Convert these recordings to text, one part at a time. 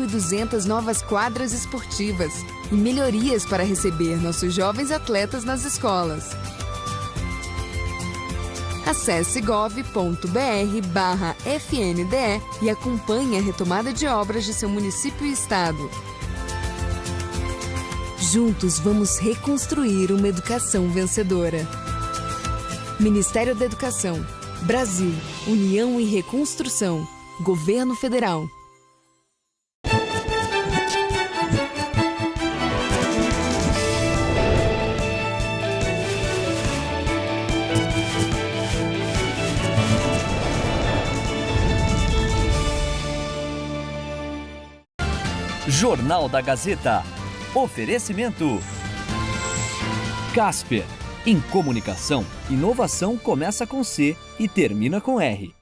200 novas quadras esportivas e melhorias para receber nossos jovens atletas nas escolas. Acesse gov.br/FNDE e acompanhe a retomada de obras de seu município e estado. Juntos vamos reconstruir uma educação vencedora. Ministério da Educação, Brasil, União e Reconstrução, Governo Federal. Jornal da Gazeta. Oferecimento. Casper. Em comunicação, inovação começa com C e termina com R.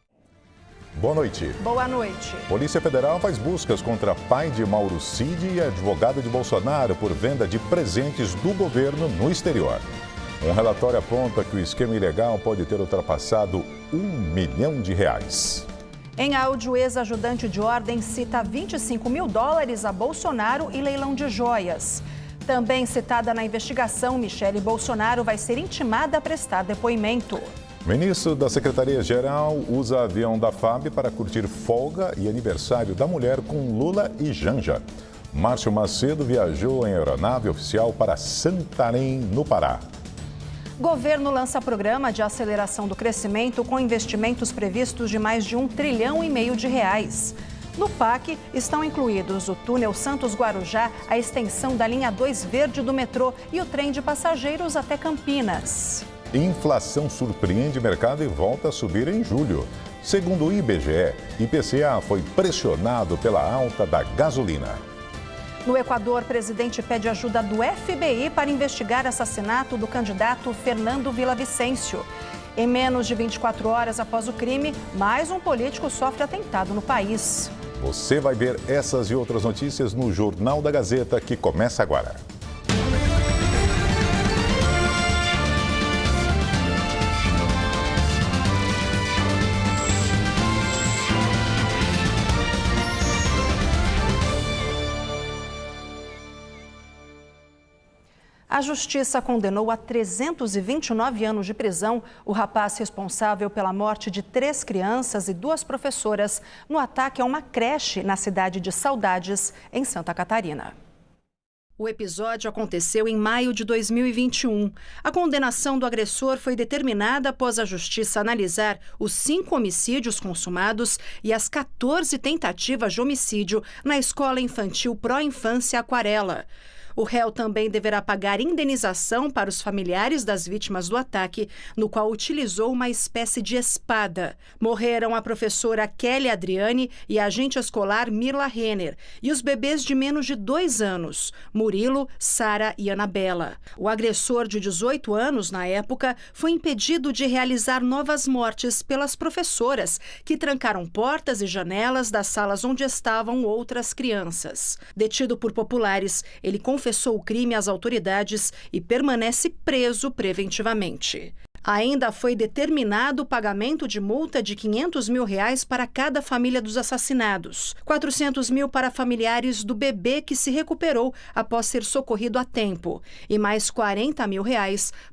Boa noite. Boa noite. Polícia Federal faz buscas contra pai de Mauro Cid e advogado de Bolsonaro por venda de presentes do governo no exterior. Um relatório aponta que o esquema ilegal pode ter ultrapassado R$1 milhão. Em áudio, o ex-ajudante de ordem cita $25 mil a Bolsonaro e leilão de joias. Também citada na investigação, Michele Bolsonaro vai ser intimada a prestar depoimento. Ministro da Secretaria-Geral usa avião da FAB para curtir folga e aniversário da mulher com Lula e Janja. Márcio Macedo viajou em aeronave oficial para Santarém, no Pará. Governo lança programa de aceleração do crescimento com investimentos previstos de mais de R$1,5 trilhão. No PAC estão incluídos o túnel Santos-Guarujá, a extensão da linha 2 verde do metrô e o trem de passageiros até Campinas. Inflação surpreende mercado e volta a subir em julho. Segundo o IBGE, IPCA foi pressionado pela alta da gasolina. No Equador, o presidente pede ajuda do FBI para investigar assassinato do candidato Fernando Villavicencio. Em menos de 24 horas após o crime, mais um político sofre atentado no país. Você vai ver essas e outras notícias no Jornal da Gazeta, que começa agora. A Justiça condenou a 329 anos de prisão o rapaz responsável pela morte de 3 crianças e 2 professoras no ataque a uma creche na cidade de Saudades, em Santa Catarina. O episódio aconteceu em maio de 2021. A condenação do agressor foi determinada após a Justiça analisar os 5 homicídios consumados e as 14 tentativas de homicídio na Escola Infantil Pró-Infância Aquarela. O réu também deverá pagar indenização para os familiares das vítimas do ataque, no qual utilizou uma espécie de espada. Morreram a professora Kelly Adriane e a agente escolar Mirla Renner, e os bebês de menos de 2 anos, Murilo, Sara e Anabela. O agressor, de 18 anos na época, foi impedido de realizar novas mortes pelas professoras, que trancaram portas e janelas das salas onde estavam outras crianças. Detido por populares, ele confessou o crime às autoridades e permanece preso preventivamente. Ainda foi determinado o pagamento de multa de R$500 mil para cada família dos assassinados, R$400 mil para familiares do bebê que se recuperou após ser socorrido a tempo e mais R$40 mil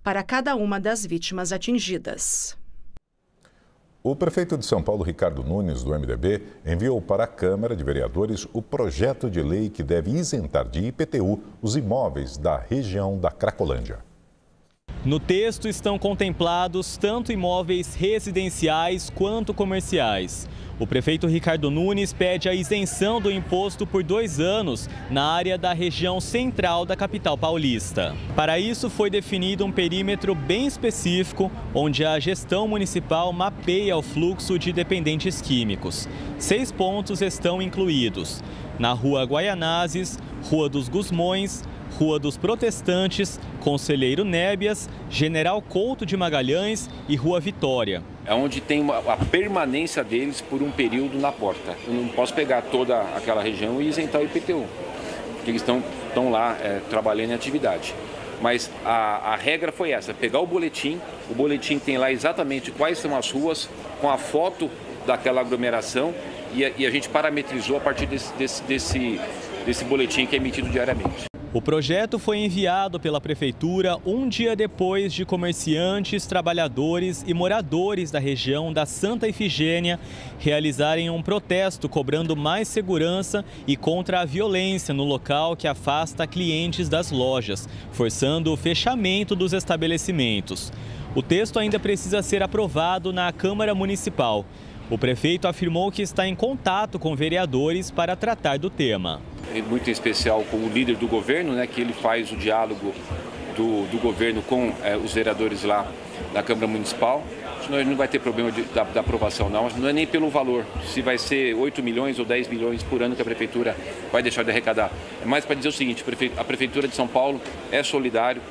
para cada uma das vítimas atingidas. O prefeito de São Paulo, Ricardo Nunes, do MDB, enviou para a Câmara de Vereadores o projeto de lei que deve isentar de IPTU os imóveis da região da Cracolândia. No texto estão contemplados tanto imóveis residenciais quanto comerciais. O prefeito Ricardo Nunes pede a isenção do imposto por 2 anos na área da região central da capital paulista. Para isso, foi definido um perímetro bem específico, onde a gestão municipal mapeia o fluxo de dependentes químicos. 6 pontos estão incluídos: na Rua Guaianazes, Rua dos Gusmões, Rua dos Protestantes, Conselheiro Nébias, General Couto de Magalhães e Rua Vitória. É onde tem a permanência deles por um período na porta. Eu não posso pegar toda aquela região e isentar o IPTU, porque eles estão lá trabalhando em atividade. Mas a regra foi essa: pegar o boletim tem lá exatamente quais são as ruas, com a foto daquela aglomeração e a gente parametrizou a partir desse boletim que é emitido diariamente. O projeto foi enviado pela Prefeitura um dia depois de comerciantes, trabalhadores e moradores da região da Santa Ifigênia realizarem um protesto cobrando mais segurança e contra a violência no local que afasta clientes das lojas, forçando o fechamento dos estabelecimentos. O texto ainda precisa ser aprovado na Câmara Municipal. O prefeito afirmou que está em contato com vereadores para tratar do tema. Muito em especial com o líder do governo, que ele faz o diálogo do governo com os vereadores lá da Câmara Municipal. Nós não vai ter problema da aprovação, não é nem pelo valor, se vai ser 8 milhões ou 10 milhões por ano que a Prefeitura vai deixar de arrecadar. É mais para dizer o seguinte, a Prefeitura de São Paulo é solidário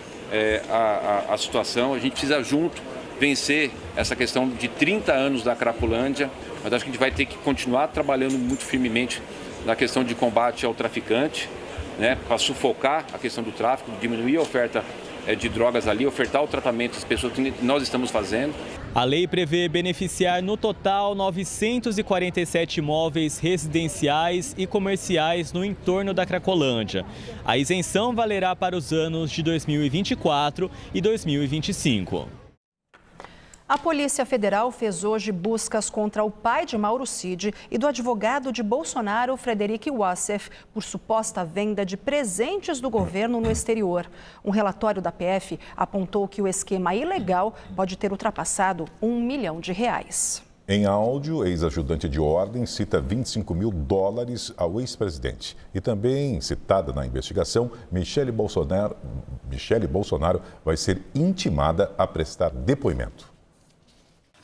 à situação, a gente precisa junto vencer essa questão de 30 anos da Cracolândia, mas acho que a gente vai ter que continuar trabalhando muito firmemente na questão de combate ao traficante, para sufocar a questão do tráfico, diminuir a oferta de drogas ali, ofertar o tratamento às pessoas que nós estamos fazendo. A lei prevê beneficiar no total 947 imóveis residenciais e comerciais no entorno da Cracolândia. A isenção valerá para os anos de 2024 e 2025. A Polícia Federal fez hoje buscas contra o pai de Mauro Cid e do advogado de Bolsonaro, Frederic Wassef, por suposta venda de presentes do governo no exterior. Um relatório da PF apontou que o esquema ilegal pode ter ultrapassado R$ 1 milhão. Em áudio, ex-ajudante de ordem cita 25 mil dólares ao ex-presidente. E também citada na investigação, Michele Bolsonaro vai ser intimada a prestar depoimento.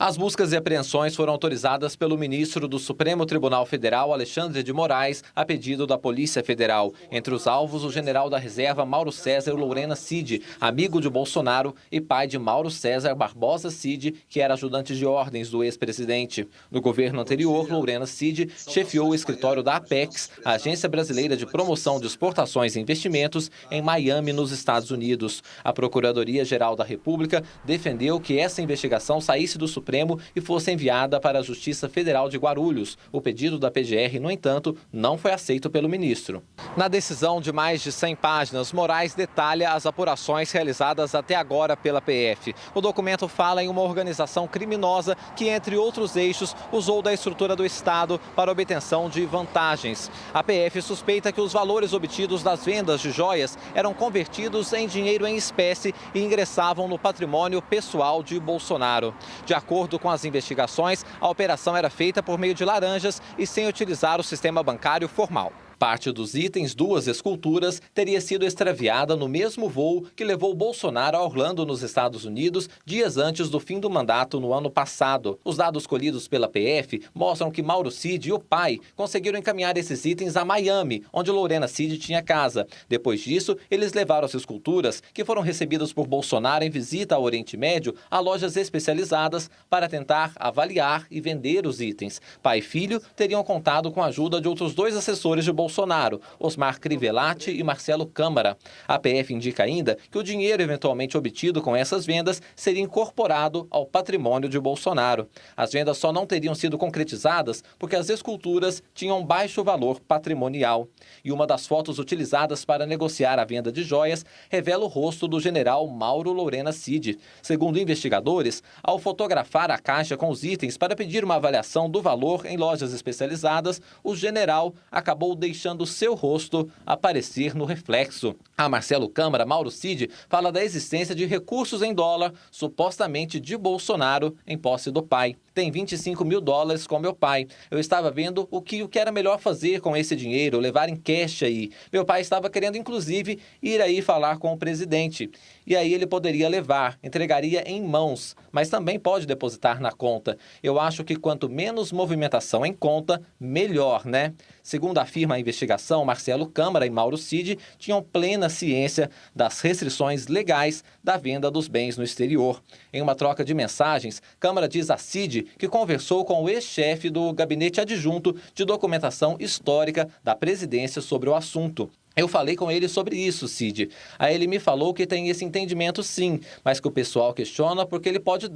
As buscas e apreensões foram autorizadas pelo ministro do Supremo Tribunal Federal, Alexandre de Moraes, a pedido da Polícia Federal. Entre os alvos, o general da reserva Mauro César Lourena Cid, amigo de Bolsonaro e pai de Mauro César Barbosa Cid, que era ajudante de ordens do ex-presidente. No governo anterior, Lourena Cid chefiou o escritório da Apex, a Agência Brasileira de Promoção de Exportações e Investimentos, em Miami, nos Estados Unidos. A Procuradoria-Geral da República defendeu que essa investigação saísse do Supremo e fosse enviada para a Justiça Federal de Guarulhos. O pedido da PGR, no entanto, não foi aceito pelo ministro. Na decisão de mais de 100 páginas, Moraes detalha as apurações realizadas até agora pela PF. O documento fala em uma organização criminosa que, entre outros eixos, usou da estrutura do Estado para obtenção de vantagens. A PF suspeita que os valores obtidos das vendas de joias eram convertidos em dinheiro em espécie e ingressavam no patrimônio pessoal de Bolsonaro. De acordo com as investigações, a operação era feita por meio de laranjas e sem utilizar o sistema bancário formal. Parte dos itens, 2 esculturas, teria sido extraviada no mesmo voo que levou Bolsonaro a Orlando, nos Estados Unidos, dias antes do fim do mandato no ano passado. Os dados colhidos pela PF mostram que Mauro Cid e o pai conseguiram encaminhar esses itens a Miami, onde Lourena Cid tinha casa. Depois disso, eles levaram as esculturas, que foram recebidas por Bolsonaro em visita ao Oriente Médio, a lojas especializadas para tentar avaliar e vender os itens. Pai e filho teriam contado com a ajuda de outros 2 assessores de Bolsonaro, Osmar Crivellati e Marcelo Câmara. A PF indica ainda que o dinheiro eventualmente obtido com essas vendas seria incorporado ao patrimônio de Bolsonaro. As vendas só não teriam sido concretizadas porque as esculturas tinham baixo valor patrimonial. E uma das fotos utilizadas para negociar a venda de joias revela o rosto do general Mauro Lourena Cid. Segundo investigadores, ao fotografar a caixa com os itens para pedir uma avaliação do valor em lojas especializadas, o general acabou deixando seu rosto aparecer no reflexo. A Marcelo Câmara, Mauro Cid, fala da existência de recursos em dólar, supostamente de Bolsonaro, em posse do pai. Tem 25 mil dólares com meu pai. Eu estava vendo o que era melhor fazer com esse dinheiro, levar em cash aí. Meu pai estava querendo, inclusive, ir aí falar com o presidente. E aí ele poderia levar, entregaria em mãos, mas também pode depositar na conta. Eu acho que quanto menos movimentação em conta, melhor, né? Segundo afirma a investigação, Marcelo Câmara e Mauro Cid tinham plena ciência das restrições legais da venda dos bens no exterior. Em uma troca de mensagens, Câmara diz a Cid que conversou com o ex-chefe do Gabinete Adjunto de Documentação Histórica da Presidência sobre o assunto. Eu falei com ele sobre isso, Cid. Aí ele me falou que tem esse entendimento sim, mas que o pessoal questiona porque ele pode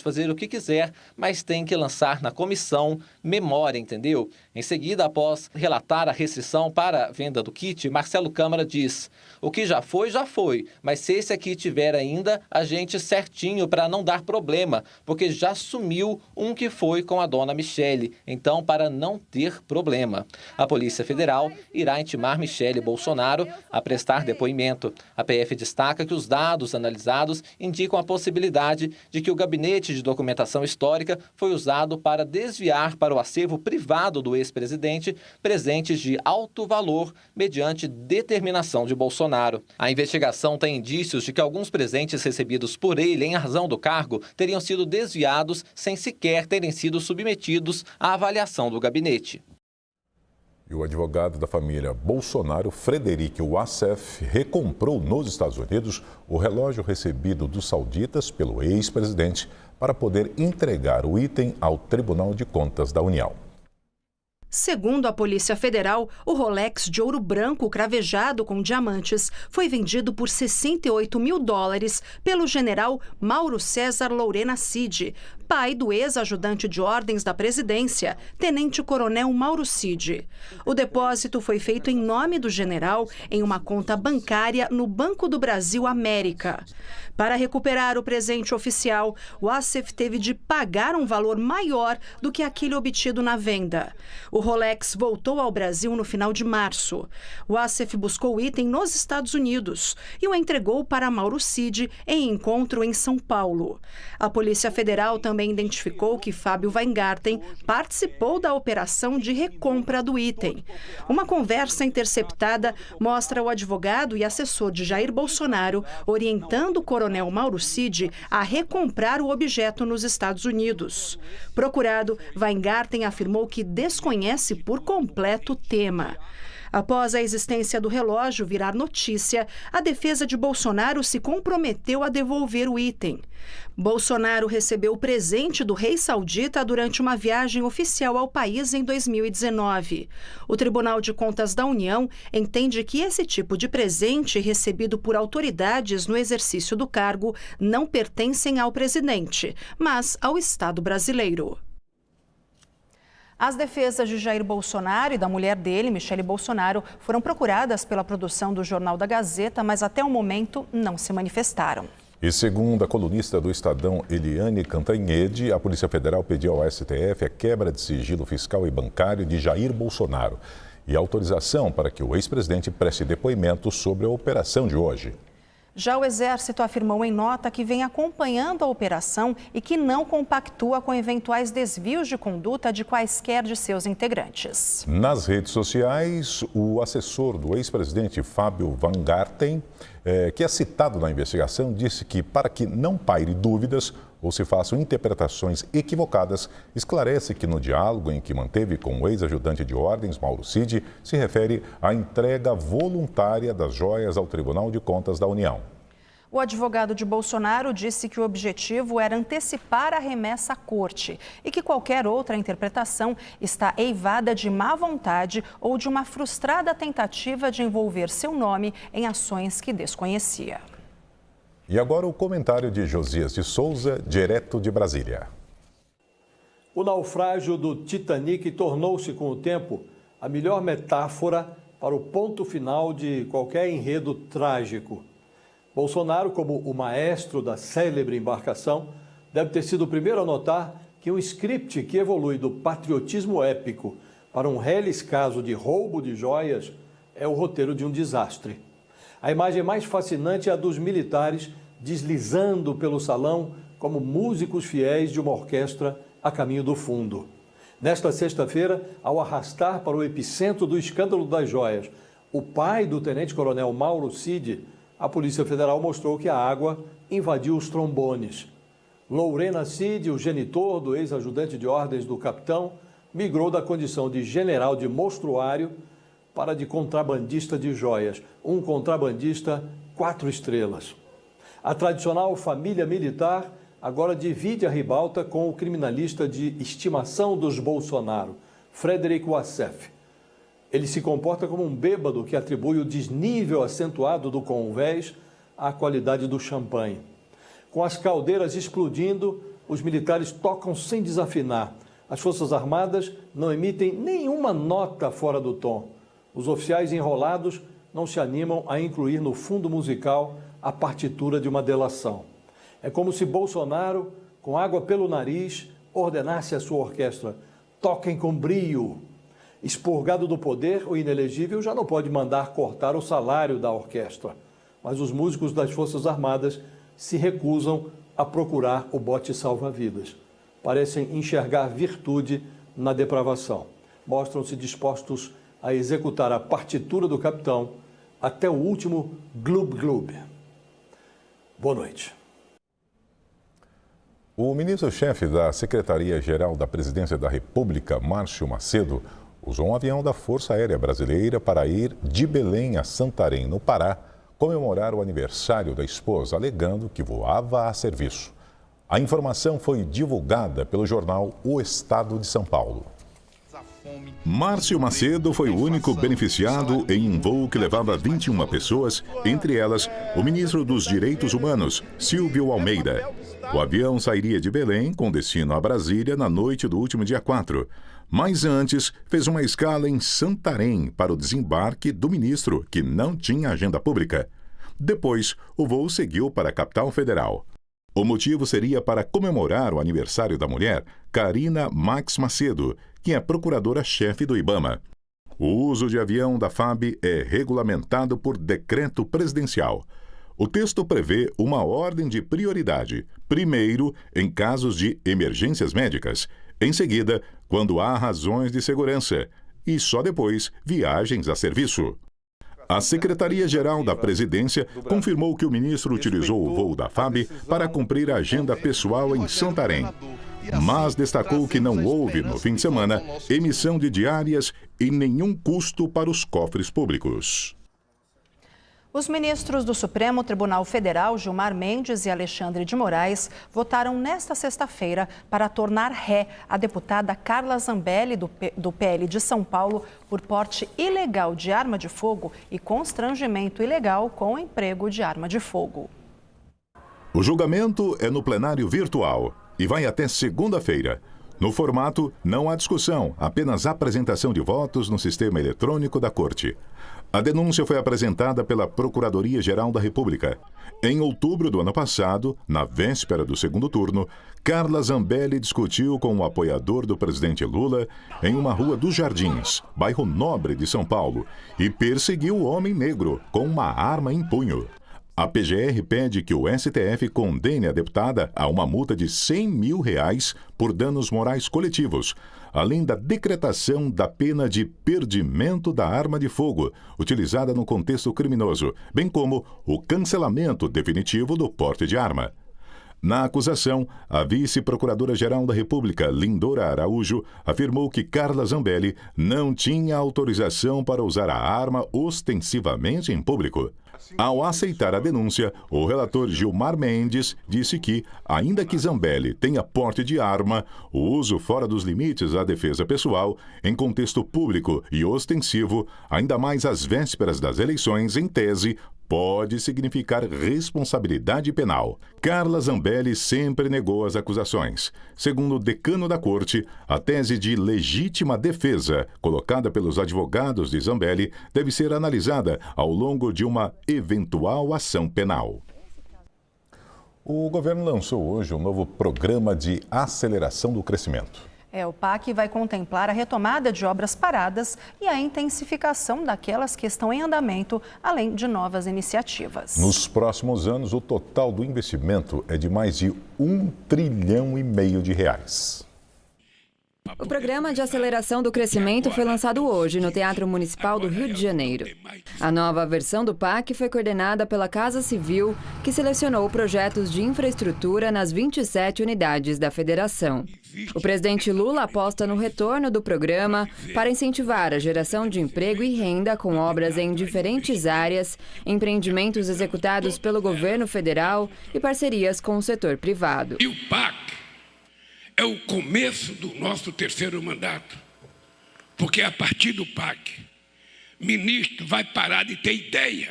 fazer o que quiser, mas tem que lançar na comissão memória, entendeu? Em seguida, após relatar a restrição para a venda do kit, Marcelo Câmara diz: o que já foi, mas se esse aqui tiver ainda, a gente certinho para não dar problema, porque já sumiu um que foi com a dona Michele, então para não ter problema. A Polícia Federal irá intimar Michele Bolsonaro a prestar depoimento. A PF destaca que os dados analisados indicam a possibilidade de que o gabinete de documentação histórica foi usado para desviar para o acervo privado do ex-presidente presentes de alto valor mediante determinação de Bolsonaro. A investigação tem indícios de que alguns presentes recebidos por ele em razão do cargo teriam sido desviados sem sequer terem sido submetidos à avaliação do gabinete. E o advogado da família Bolsonaro, Frederic Wassef, recomprou nos Estados Unidos o relógio recebido dos sauditas pelo ex-presidente para poder entregar o item ao Tribunal de Contas da União. Segundo a Polícia Federal, o Rolex de ouro branco cravejado com diamantes foi vendido por $68 mil pelo general Mauro César Lorena Cid, pai do ex-ajudante de ordens da presidência, tenente-coronel Mauro Cid. O depósito foi feito em nome do general em uma conta bancária no Banco do Brasil América. Para recuperar o presente oficial, o Wassef teve de pagar um valor maior do que aquele obtido na venda. O Rolex voltou ao Brasil no final de março. O Wassef buscou o item nos Estados Unidos e o entregou para Mauro Cid em encontro em São Paulo. A Polícia Federal também identificou que Fábio Weingarten participou da operação de recompra do item. Uma conversa interceptada mostra o advogado e assessor de Jair Bolsonaro orientando o coronel Mauro Cid a recomprar o objeto nos Estados Unidos. Procurado, Weingarten afirmou que desconhece por completo o tema. Após a existência do relógio virar notícia, a defesa de Bolsonaro se comprometeu a devolver o item. Bolsonaro recebeu o presente do rei saudita durante uma viagem oficial ao país em 2019. O Tribunal de Contas da União entende que esse tipo de presente recebido por autoridades no exercício do cargo não pertencem ao presidente, mas ao Estado brasileiro. As defesas de Jair Bolsonaro e da mulher dele, Michele Bolsonaro, foram procuradas pela produção do Jornal da Gazeta, mas até o momento não se manifestaram. E segundo a colunista do Estadão, Eliane Cantanhede, a Polícia Federal pediu ao STF a quebra de sigilo fiscal e bancário de Jair Bolsonaro e autorização para que o ex-presidente preste depoimento sobre a operação de hoje. Já o Exército afirmou em nota que vem acompanhando a operação e que não compactua com eventuais desvios de conduta de quaisquer de seus integrantes. Nas redes sociais, o assessor do ex-presidente Fábio Weingarten, que é citado na investigação, disse que para que não paire dúvidas ou se façam interpretações equivocadas, esclarece que no diálogo em que manteve com o ex-ajudante de ordens, Mauro Cid, se refere à entrega voluntária das joias ao Tribunal de Contas da União. O advogado de Bolsonaro disse que o objetivo era antecipar a remessa à corte e que qualquer outra interpretação está eivada de má vontade ou de uma frustrada tentativa de envolver seu nome em ações que desconhecia. E agora o comentário de Josias de Souza, direto de Brasília. O naufrágio do Titanic tornou-se, com o tempo, a melhor metáfora para o ponto final de qualquer enredo trágico. Bolsonaro, como o maestro da célebre embarcação, deve ter sido o primeiro a notar que um script que evolui do patriotismo épico para um reles caso de roubo de joias é o roteiro de um desastre. A imagem mais fascinante é a dos militares deslizando pelo salão como músicos fiéis de uma orquestra a caminho do fundo. Nesta sexta-feira, ao arrastar para o epicentro do escândalo das joias o pai do tenente-coronel Mauro Cid, a Polícia Federal mostrou que a água invadiu os trombones. Lorena Cid, o genitor do ex-ajudante de ordens do capitão, migrou da condição de general de mostruário para de contrabandista de joias, um contrabandista 4 estrelas. A tradicional família militar agora divide a ribalta com o criminalista de estimação dos Bolsonaro, Frederic Wassef. Ele se comporta como um bêbado que atribui o desnível acentuado do convés à qualidade do champanhe. Com as caldeiras explodindo, os militares tocam sem desafinar. As Forças Armadas não emitem nenhuma nota fora do tom. Os oficiais enrolados não se animam a incluir no fundo musical a partitura de uma delação. É como se Bolsonaro, com água pelo nariz, ordenasse à sua orquestra: toquem com brio. Expurgado do poder, o inelegível já não pode mandar cortar o salário da orquestra. Mas os músicos das Forças Armadas se recusam a procurar o bote salva-vidas. Parecem enxergar virtude na depravação. Mostram-se dispostos a executar a partitura do capitão até o último glub-glub. Boa noite. O ministro-chefe da Secretaria-Geral da Presidência da República, Márcio Macedo, usou um avião da Força Aérea Brasileira para ir de Belém a Santarém, no Pará, comemorar o aniversário da esposa, alegando que voava a serviço. A informação foi divulgada pelo jornal O Estado de São Paulo. Márcio Macedo foi o único beneficiado em um voo que levava 21 pessoas, entre elas o ministro dos Direitos Humanos, Silvio Almeida. O avião sairia de Belém com destino a Brasília na noite do último dia 4. Mas antes, fez uma escala em Santarém para o desembarque do ministro, que não tinha agenda pública. Depois, o voo seguiu para a capital federal. O motivo seria para comemorar o aniversário da mulher, Carina Max Macedo, que é procuradora-chefe do IBAMA. O uso de avião da FAB é regulamentado por decreto presidencial. O texto prevê uma ordem de prioridade. Primeiro, em casos de emergências médicas. Em seguida, quando há razões de segurança. E só depois, viagens a serviço. A Secretaria-Geral da Presidência confirmou que o ministro utilizou o voo da FAB para cumprir a agenda pessoal em Santarém. Mas destacou que não houve, no fim de semana, emissão de diárias e nenhum custo para os cofres públicos. Os ministros do Supremo Tribunal Federal, Gilmar Mendes e Alexandre de Moraes, votaram nesta sexta-feira para tornar ré a deputada Carla Zambelli, do PL de São Paulo, por porte ilegal de arma de fogo e constrangimento ilegal com o emprego de arma de fogo. O julgamento é no plenário virtual e vai até segunda-feira. No formato, não há discussão, apenas apresentação de votos no sistema eletrônico da Corte. A denúncia foi apresentada pela Procuradoria-Geral da República. Em outubro do ano passado, na véspera do segundo turno, Carla Zambelli discutiu com um apoiador do presidente Lula em uma rua dos Jardins, bairro Nobre de São Paulo, e perseguiu o homem negro com uma arma em punho. A PGR pede que o STF condene a deputada a uma multa de R$100 mil por danos morais coletivos, além da decretação da pena de perdimento da arma de fogo, utilizada no contexto criminoso, bem como o cancelamento definitivo do porte de arma. Na acusação, a vice-procuradora-geral da República, Lindora Araújo, afirmou que Carla Zambelli não tinha autorização para usar a arma ostensivamente em público. Ao aceitar a denúncia, o relator Gilmar Mendes disse que, ainda que Zambelli tenha porte de arma, o uso fora dos limites à defesa pessoal, em contexto público e ostensivo, ainda mais às vésperas das eleições, em tese, pode significar responsabilidade penal. Carla Zambelli sempre negou as acusações. Segundo o decano da Corte, a tese de legítima defesa, colocada pelos advogados de Zambelli, deve ser analisada ao longo de uma eventual ação penal. O governo lançou hoje um novo programa de aceleração do crescimento. O PAC vai contemplar a retomada de obras paradas e a intensificação daquelas que estão em andamento, além de novas iniciativas. Nos próximos anos, o total do investimento é de mais de R$1,5 trilhão de reais. O programa de aceleração do crescimento foi lançado hoje no Teatro Municipal do Rio de Janeiro. A nova versão do PAC foi coordenada pela Casa Civil, que selecionou projetos de infraestrutura nas 27 unidades da federação. O presidente Lula aposta no retorno do programa para incentivar a geração de emprego e renda com obras em diferentes áreas, empreendimentos executados pelo governo federal e parcerias com o setor privado. E o PAC é o começo do nosso terceiro mandato, porque é a partir do PAC Ministro vai parar de ter ideia.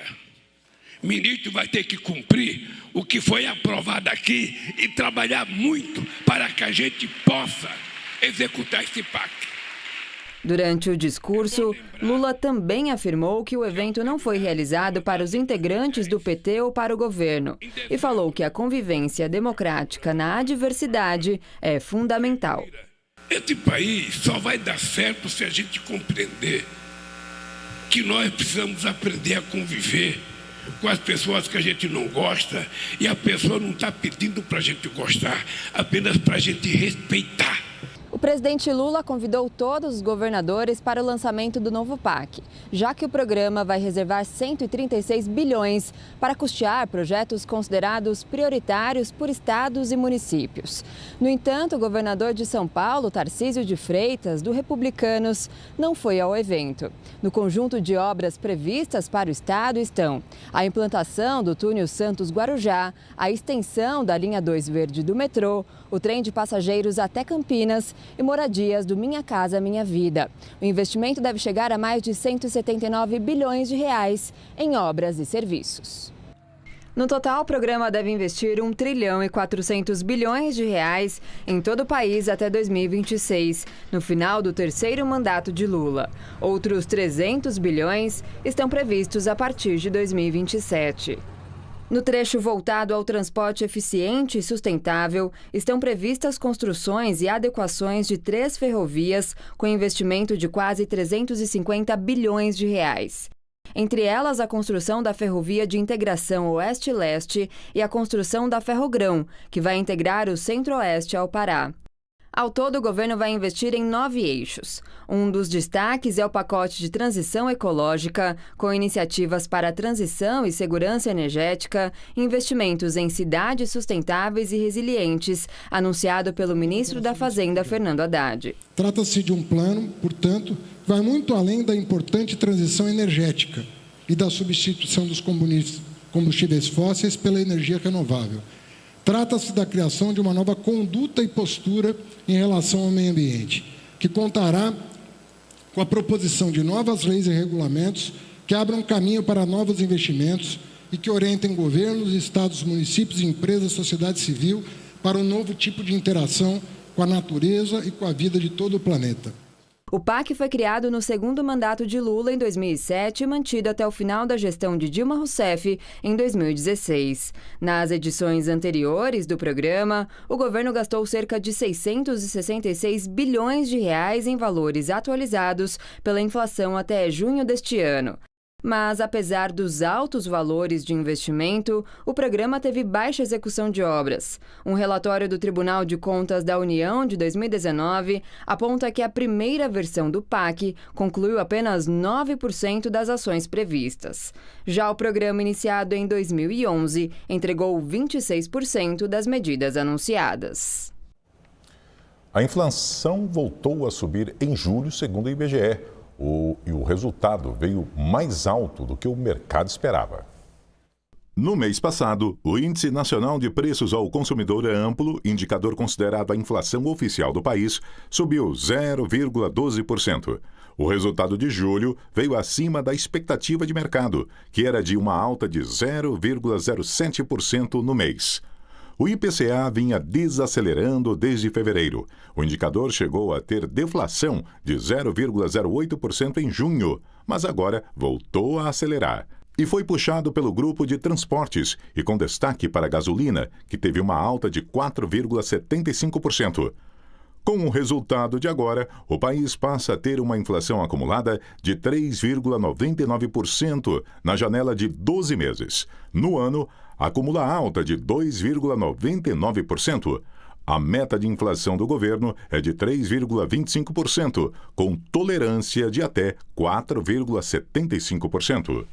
Ministro vai ter que cumprir o que foi aprovado aqui e trabalhar muito para que a gente possa executar esse pacto. Durante o discurso, Lula também afirmou que o evento não foi realizado para os integrantes do PT ou para o governo e falou que a convivência democrática na adversidade é fundamental. Esse país só vai dar certo se a gente compreender que nós precisamos aprender a conviver com as pessoas que a gente não gosta e a pessoa não está pedindo para a gente gostar, apenas para a gente respeitar. O presidente Lula convidou todos os governadores para o lançamento do novo PAC, já que o programa vai reservar 136 bilhões para custear projetos considerados prioritários por estados e municípios. No entanto, o governador de São Paulo, Tarcísio de Freitas, do Republicanos, não foi ao evento. No conjunto de obras previstas para o estado estão a implantação do túnel Santos-Guarujá, a extensão da linha 2 verde do metrô, o trem de passageiros até Campinas e moradias do Minha Casa Minha Vida. O investimento deve chegar a mais de 179 bilhões de reais em obras e serviços. No total, o programa deve investir 1 trilhão e 400 bilhões de reais em todo o país até 2026, no final do terceiro mandato de Lula. Outros 300 bilhões estão previstos a partir de 2027. No trecho voltado ao transporte eficiente e sustentável, estão previstas construções e adequações de 3 ferrovias com investimento de quase 350 bilhões de reais. Entre elas, a construção da ferrovia de integração Oeste-Leste e a construção da Ferrogrão, que vai integrar o Centro-Oeste ao Pará. Ao todo, o governo vai investir em 9 eixos. Um dos destaques é o pacote de transição ecológica, com iniciativas para transição e segurança energética, investimentos em cidades sustentáveis e resilientes, anunciado pelo ministro da Fazenda, Fernando Haddad. Trata-se de um plano, portanto, que vai muito além da importante transição energética e da substituição dos combustíveis fósseis pela energia renovável. Trata-se da criação de uma nova conduta e postura em relação ao meio ambiente, que contará com a proposição de novas leis e regulamentos que abram caminho para novos investimentos e que orientem governos, estados, municípios, empresas, sociedade civil para um novo tipo de interação com a natureza e com a vida de todo o planeta. O PAC foi criado no segundo mandato de Lula, em 2007, e mantido até o final da gestão de Dilma Rousseff, em 2016. Nas edições anteriores do programa, o governo gastou cerca de 666 bilhões de reais em valores atualizados pela inflação até junho deste ano. Mas, apesar dos altos valores de investimento, o programa teve baixa execução de obras. Um relatório do Tribunal de Contas da União, de 2019, aponta que a primeira versão do PAC concluiu apenas 9% das ações previstas. Já o programa, iniciado em 2011, entregou 26% das medidas anunciadas. A inflação voltou a subir em julho, segundo o IBGE. E o resultado veio mais alto do que o mercado esperava. No mês passado, o Índice Nacional de Preços ao Consumidor Amplo, indicador considerado a inflação oficial do país, subiu 0,12%. O resultado de julho veio acima da expectativa de mercado, que era de uma alta de 0,07% no mês. O IPCA vinha desacelerando desde fevereiro. O indicador chegou a ter deflação de 0,08% em junho, mas agora voltou a acelerar. E foi puxado pelo grupo de transportes e com destaque para a gasolina, que teve uma alta de 4,75%. Com o resultado de agora, o país passa a ter uma inflação acumulada de 3,99% na janela de 12 meses. No ano, acumula alta de 2,99%. A meta de inflação do governo é de 3,25%, com tolerância de até 4,75%.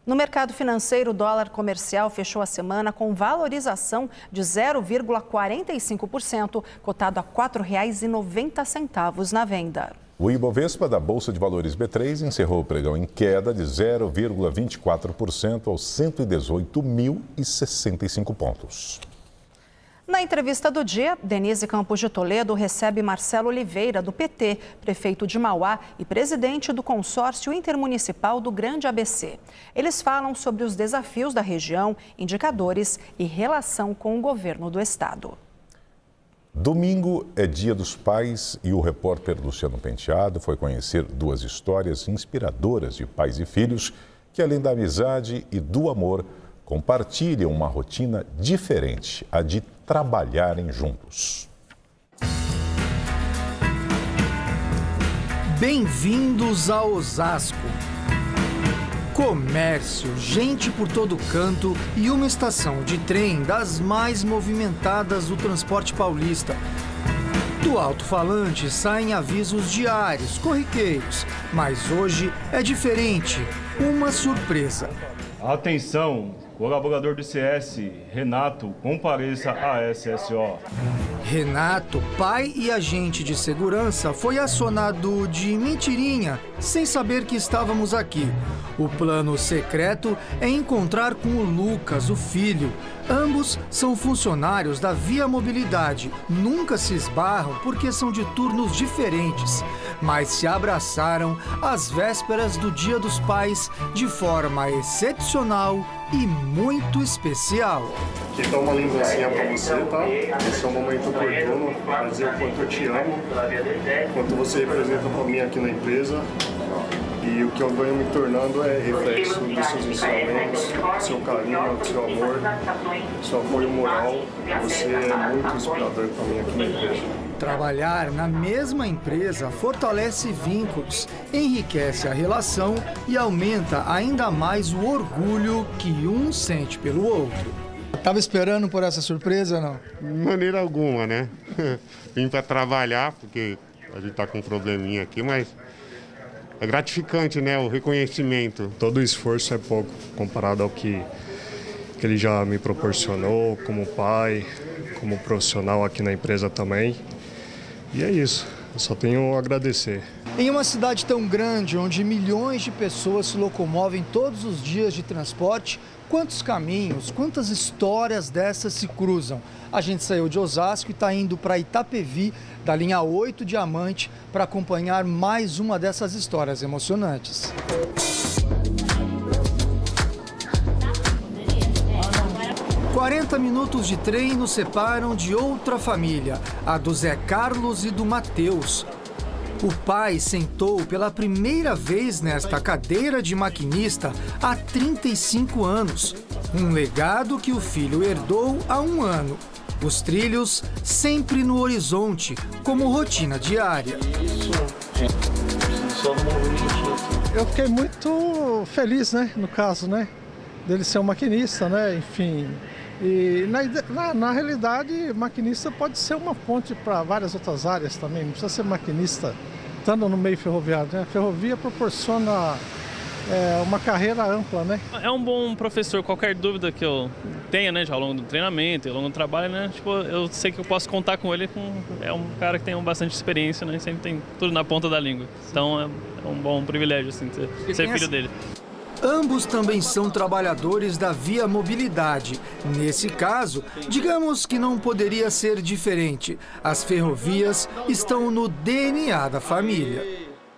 No mercado financeiro, o dólar comercial fechou a semana com valorização de 0,45%, cotado a R$ 4,90 na venda. O Ibovespa da Bolsa de Valores B3 encerrou o pregão em queda de 0,24% aos 118.065 pontos. Na entrevista do dia, Denise Campos de Toledo recebe Marcelo Oliveira, do PT, prefeito de Mauá e presidente do consórcio intermunicipal do Grande ABC. Eles falam sobre os desafios da região, indicadores e relação com o governo do estado. Domingo é Dia dos Pais e o repórter Luciano Penteado foi conhecer duas histórias inspiradoras de pais e filhos que, além da amizade e do amor, compartilham uma rotina diferente, a de trabalharem juntos. Bem-vindos a Osasco. Comércio, gente por todo canto e uma estação de trem das mais movimentadas do transporte paulista. Do alto-falante saem avisos diários, corriqueiros, mas hoje é diferente, uma surpresa. Atenção, colaborador do CS, Renato, compareça à SSO. Renato, pai e agente de segurança, foi acionado de mentirinha, sem saber que estávamos aqui. O plano secreto é encontrar com o Lucas, o filho. Ambos são funcionários da Via Mobilidade. Nunca se esbarram porque são de turnos diferentes, mas se abraçaram às vésperas do Dia dos Pais de forma excepcional e muito especial. Aqui está uma lembrancinha para você, tá? Esse é um momento oportuno para dizer o quanto eu te amo, quanto você representa para mim aqui na empresa. E o que eu venho me tornando é reflexo dos seus ensinamentos, do seu carinho, do seu amor, do seu apoio moral. Você é muito inspirador para mim aqui na empresa. Trabalhar na mesma empresa fortalece vínculos, enriquece a relação e aumenta ainda mais o orgulho que um sente pelo outro. Estava esperando por essa surpresa, não? De maneira alguma, né? Vim para trabalhar, porque a gente está com um probleminha aqui, mas é gratificante, né? O reconhecimento. Todo o esforço é pouco comparado ao que ele já me proporcionou como pai, como profissional aqui na empresa também. E é isso, eu só tenho a agradecer. Em uma cidade tão grande, onde milhões de pessoas se locomovem todos os dias de transporte, quantos caminhos, quantas histórias dessas se cruzam? A gente saiu de Osasco e está indo para Itapevi, da linha 8 Diamante, para acompanhar mais uma dessas histórias emocionantes. "40 minutos de trem nos separam de outra família, a do Zé Carlos e do Matheus. O pai sentou pela primeira vez nesta cadeira de maquinista há 35 anos. Um legado que o filho herdou há 1 ano. Os trilhos sempre no horizonte, como rotina diária. Eu fiquei muito feliz, né, no caso, né, dele ser um maquinista, né, enfim. E na realidade, maquinista pode ser uma ponte para várias outras áreas também, não precisa ser maquinista estando no meio ferroviário, né? A ferrovia proporciona uma carreira ampla, né? É um bom professor, qualquer dúvida que eu tenha, né, ao longo do treinamento, ao longo do trabalho, né, tipo, eu sei que eu posso contar com ele, é um cara que tem bastante experiência, né, sempre tem tudo na ponta da língua. Então é um bom privilégio, assim, ser filho dele. Ambos também são trabalhadores da Via Mobilidade. Nesse caso, digamos que não poderia ser diferente. As ferrovias estão no DNA da família.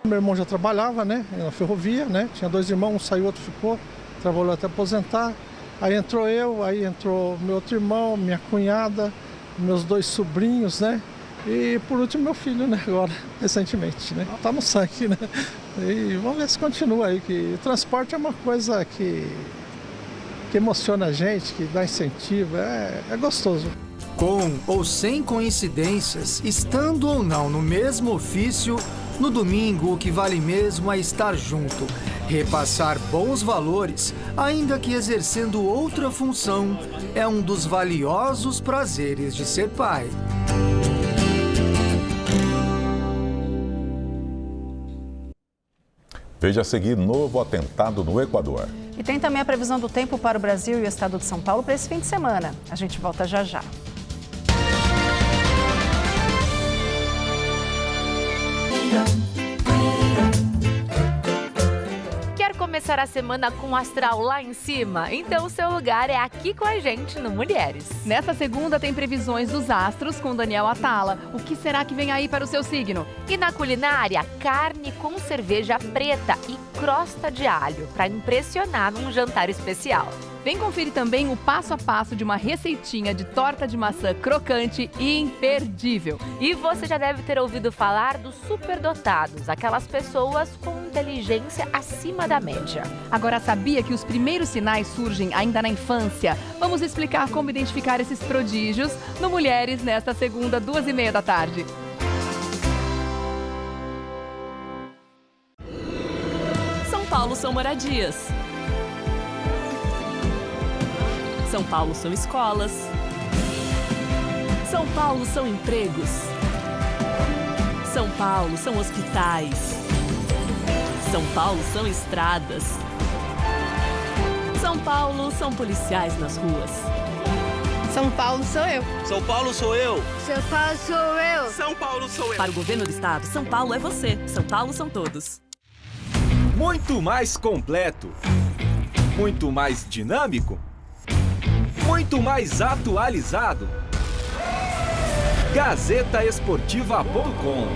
Meu irmão já trabalhava, né, na ferrovia, né? Tinha 2 irmãos, um saiu, outro ficou, trabalhou até aposentar. Aí entrou eu, aí entrou meu outro irmão, minha cunhada, meus 2 sobrinhos, né? E por último meu filho, né, agora, recentemente, né? Tá no sangue, né? E vamos ver se continua aí, que o transporte é uma coisa que emociona a gente, que dá incentivo, é gostoso. Com ou sem coincidências, estando ou não no mesmo ofício, no domingo o que vale mesmo é estar junto, repassar bons valores, ainda que exercendo outra função, é um dos valiosos prazeres de ser pai. Veja a seguir novo atentado no Equador. E tem também a previsão do tempo para o Brasil e o estado de São Paulo para esse fim de semana. A gente volta já já. começar a semana com o astral lá em cima? Então o seu lugar é aqui com a gente no Mulheres. Nesta segunda tem previsões dos astros com Daniel Atala. O que será que vem aí para o seu signo? E na culinária, carne com cerveja preta e crosta de alho, para impressionar num jantar especial. Vem conferir também o passo a passo de uma receitinha de torta de maçã crocante e imperdível. E você já deve ter ouvido falar dos superdotados, aquelas pessoas com inteligência acima da média. Agora, sabia que os primeiros sinais surgem ainda na infância? Vamos explicar como identificar esses prodígios no Mulheres nesta segunda, 2h30 da tarde. São Paulo são moradias. São Paulo são escolas. São Paulo são empregos. São Paulo são hospitais. São Paulo são estradas. São Paulo são policiais nas ruas. São Paulo sou eu. São Paulo sou eu. São Paulo sou eu. São Paulo sou eu. Para o governo do estado, São Paulo é você. São Paulo são todos. Muito mais completo. Muito mais dinâmico. Muito mais atualizado. GazetaEsportiva.com.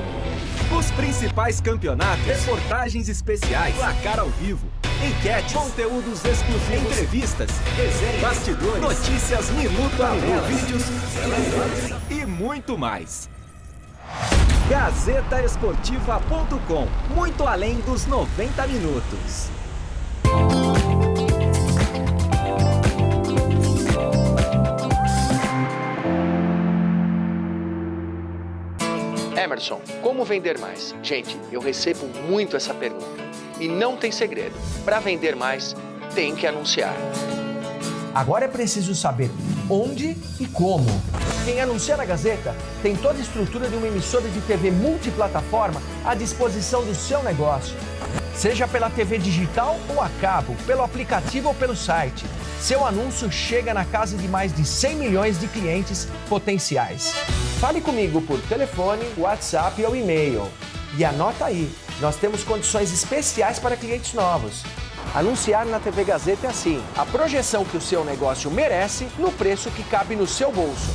Os principais campeonatos, reportagens especiais, placar ao vivo, enquetes, conteúdos exclusivos, entrevistas, resenhas, bastidores, notícias minuto a minuto, vídeos e muito mais. GazetaEsportiva.com. Muito além dos 90 minutos. Emerson, como vender mais? Gente, eu recebo muito essa pergunta. E não tem segredo. Para vender mais, tem que anunciar. Agora é preciso saber onde e como. Quem anuncia na Gazeta tem toda a estrutura de uma emissora de TV multiplataforma à disposição do seu negócio. Seja pela TV digital ou a cabo, pelo aplicativo ou pelo site. Seu anúncio chega na casa de mais de 100 milhões de clientes potenciais. Fale comigo por telefone, WhatsApp ou e-mail. E anota aí, nós temos condições especiais para clientes novos. Anunciar na TV Gazeta é assim, a projeção que o seu negócio merece no preço que cabe no seu bolso.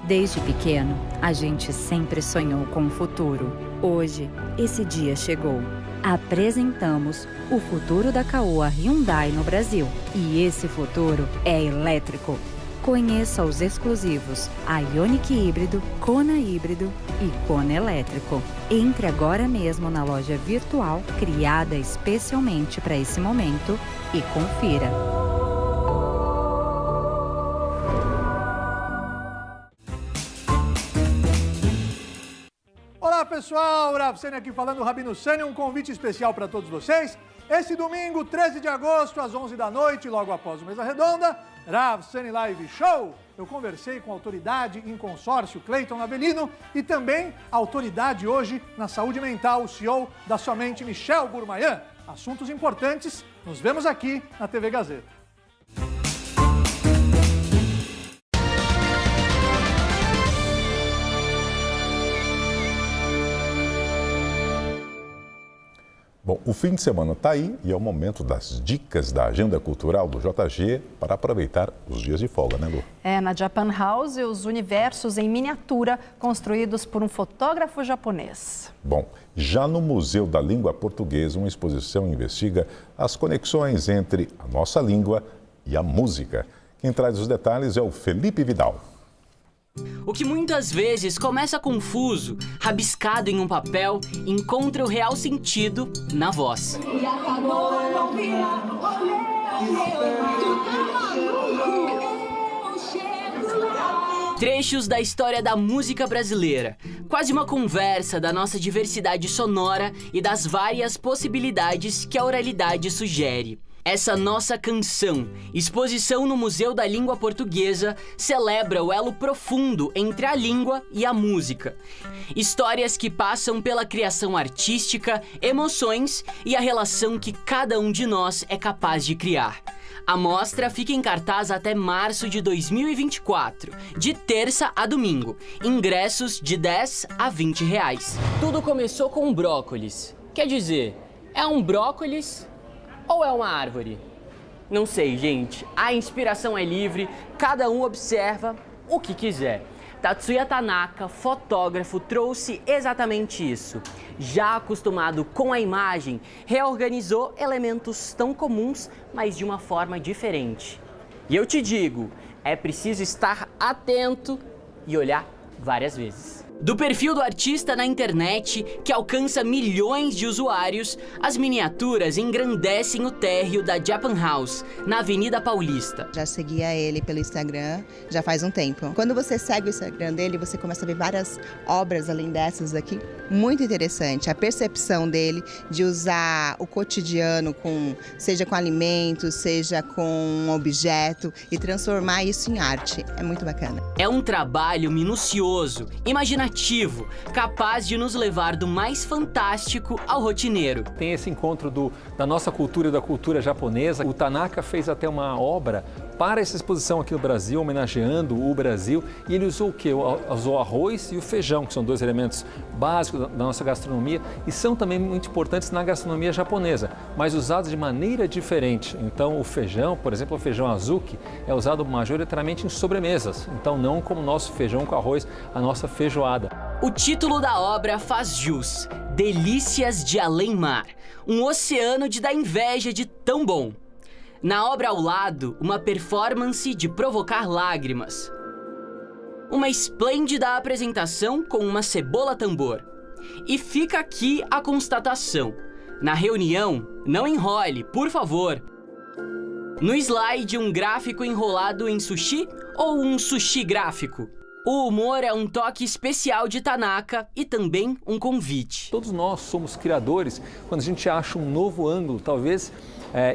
Desde pequeno, a gente sempre sonhou com o futuro. Hoje, esse dia chegou. Apresentamos o futuro da Caoa Hyundai no Brasil. E esse futuro é elétrico. Conheça os exclusivos Ioniq híbrido, Kona híbrido e Kona elétrico. Entre agora mesmo na loja virtual criada especialmente para esse momento e confira. Olá pessoal, Rav Sani aqui falando, Rabino Sani, um convite especial para todos vocês. Esse domingo, 13 de agosto, às 11 da noite, logo após o Mesa Redonda, Rav Sani Live Show. Eu conversei com a autoridade em consórcio, Cleiton Avelino, e também a autoridade hoje na saúde mental, o CEO da Somente, Michel Gourmayan. Assuntos importantes, nos vemos aqui na TV Gazeta. Bom, o fim de semana está aí e é o momento das dicas da agenda cultural do JG para aproveitar os dias de folga, né, Lu? Na Japan House, os universos em miniatura construídos por um fotógrafo japonês. Bom, já no Museu da Língua Portuguesa, uma exposição investiga as conexões entre a nossa língua e a música. Quem traz os detalhes é o Felipe Vidal. O que muitas vezes começa confuso, rabiscado em um papel, encontra o real sentido na voz. Trechos da história da música brasileira, quase uma conversa da nossa diversidade sonora e das várias possibilidades que a oralidade sugere. Essa nossa canção, exposição no Museu da Língua Portuguesa, celebra o elo profundo entre a língua e a música. Histórias que passam pela criação artística, emoções e a relação que cada um de nós é capaz de criar. A mostra fica em cartaz até março de 2024, de terça a domingo. Ingressos de 10 a 20 reais. Tudo começou com um brócolis. Quer dizer, é um brócolis ou é uma árvore? Não sei, gente. A inspiração é livre, cada um observa o que quiser. Tatsuya Tanaka, fotógrafo, trouxe exatamente isso. Já acostumado com a imagem, reorganizou elementos tão comuns, mas de uma forma diferente. E eu te digo, é preciso estar atento e olhar várias vezes. Do perfil do artista na internet, que alcança milhões de usuários, as miniaturas engrandecem o térreo da Japan House, na Avenida Paulista. Já seguia ele pelo Instagram já faz um tempo. Quando você segue o Instagram dele, você começa a ver várias obras além dessas aqui. Muito interessante, a percepção dele de usar o cotidiano, seja com alimentos, seja com um objeto, e transformar isso em arte. É muito bacana. É um trabalho minucioso, imaginativo, capaz de nos levar do mais fantástico ao rotineiro. Tem esse encontro da nossa cultura e da cultura japonesa. O Tanaka fez até uma obra para essa exposição aqui no Brasil, homenageando o Brasil. E ele usou o quê? Usou o arroz e o feijão, que são dois elementos básicos da nossa gastronomia e são também muito importantes na gastronomia japonesa, mas usados de maneira diferente. Então o feijão, por exemplo, o feijão azuki, é usado majoritariamente em sobremesas. Então não como o nosso feijão com arroz, a nossa feijoada. O título da obra faz jus. Delícias de Além-Mar. Um oceano de dar inveja de tão bom. Na obra ao lado, uma performance de provocar lágrimas. Uma esplêndida apresentação com uma cebola tambor. E fica aqui a constatação. Na reunião, não enrole, por favor. No slide, um gráfico enrolado em sushi ou um sushi gráfico? O humor é um toque especial de Tanaka e também um convite. Todos nós somos criadores quando a gente acha um novo ângulo, talvez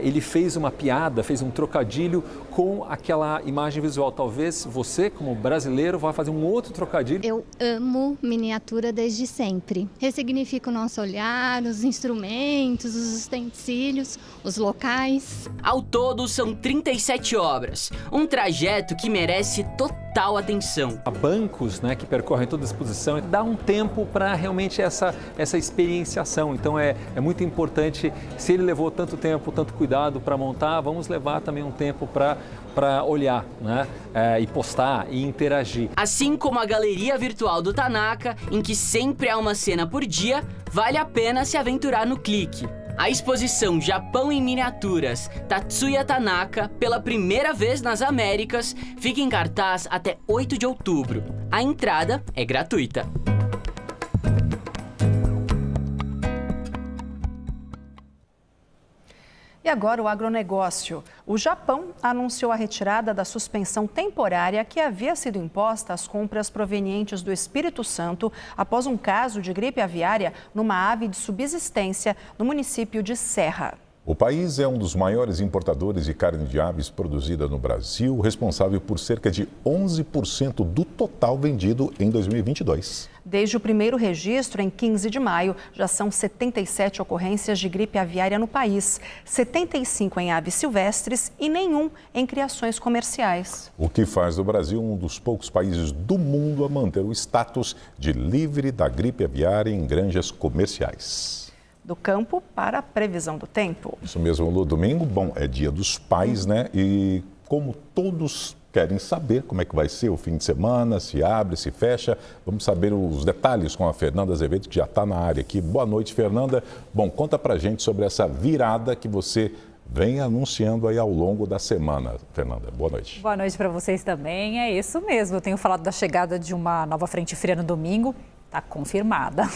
ele fez uma piada, fez um trocadilho com aquela imagem visual. Talvez você, como brasileiro, vai fazer um outro trocadilho. Eu amo miniatura desde sempre. Ressignifica o nosso olhar, os instrumentos, os utensílios, os locais. Ao todo, são 37 obras. Um trajeto que merece total atenção. Há bancos, né, que percorrem toda a exposição. Dá um tempo para realmente essa experienciação. Então é muito importante, se ele levou tanto tempo, tanto cuidado para montar, vamos levar também um tempo para olhar, né? E postar e interagir. Assim como a galeria virtual do Tanaka, em que sempre há uma cena por dia, vale a pena se aventurar no clique. A exposição Japão em Miniaturas, Tatsuya Tanaka, pela primeira vez nas Américas, fica em cartaz até 8 de outubro. A entrada é gratuita. E agora o agronegócio. O Japão anunciou a retirada da suspensão temporária que havia sido imposta às compras provenientes do Espírito Santo após um caso de gripe aviária numa ave de subsistência no município de Serra. O país é um dos maiores importadores de carne de aves produzida no Brasil, responsável por cerca de 11% do total vendido em 2022. Desde o primeiro registro, em 15 de maio, já são 77 ocorrências de gripe aviária no país, 75 em aves silvestres e nenhum em criações comerciais. O que faz do Brasil um dos poucos países do mundo a manter o status de livre da gripe aviária em granjas comerciais. Do campo para a previsão do tempo. Isso mesmo, Lu. Domingo, bom, é dia dos pais, né? E como todos querem saber como é que vai ser o fim de semana, se abre, se fecha, vamos saber os detalhes com a Fernanda Azevedo, que já está na área aqui. Boa noite, Fernanda. Bom, conta pra gente sobre essa virada que você vem anunciando aí ao longo da semana. Fernanda, boa noite. Boa noite para vocês também. É isso mesmo, eu tenho falado da chegada de uma nova frente fria no domingo. Está confirmada.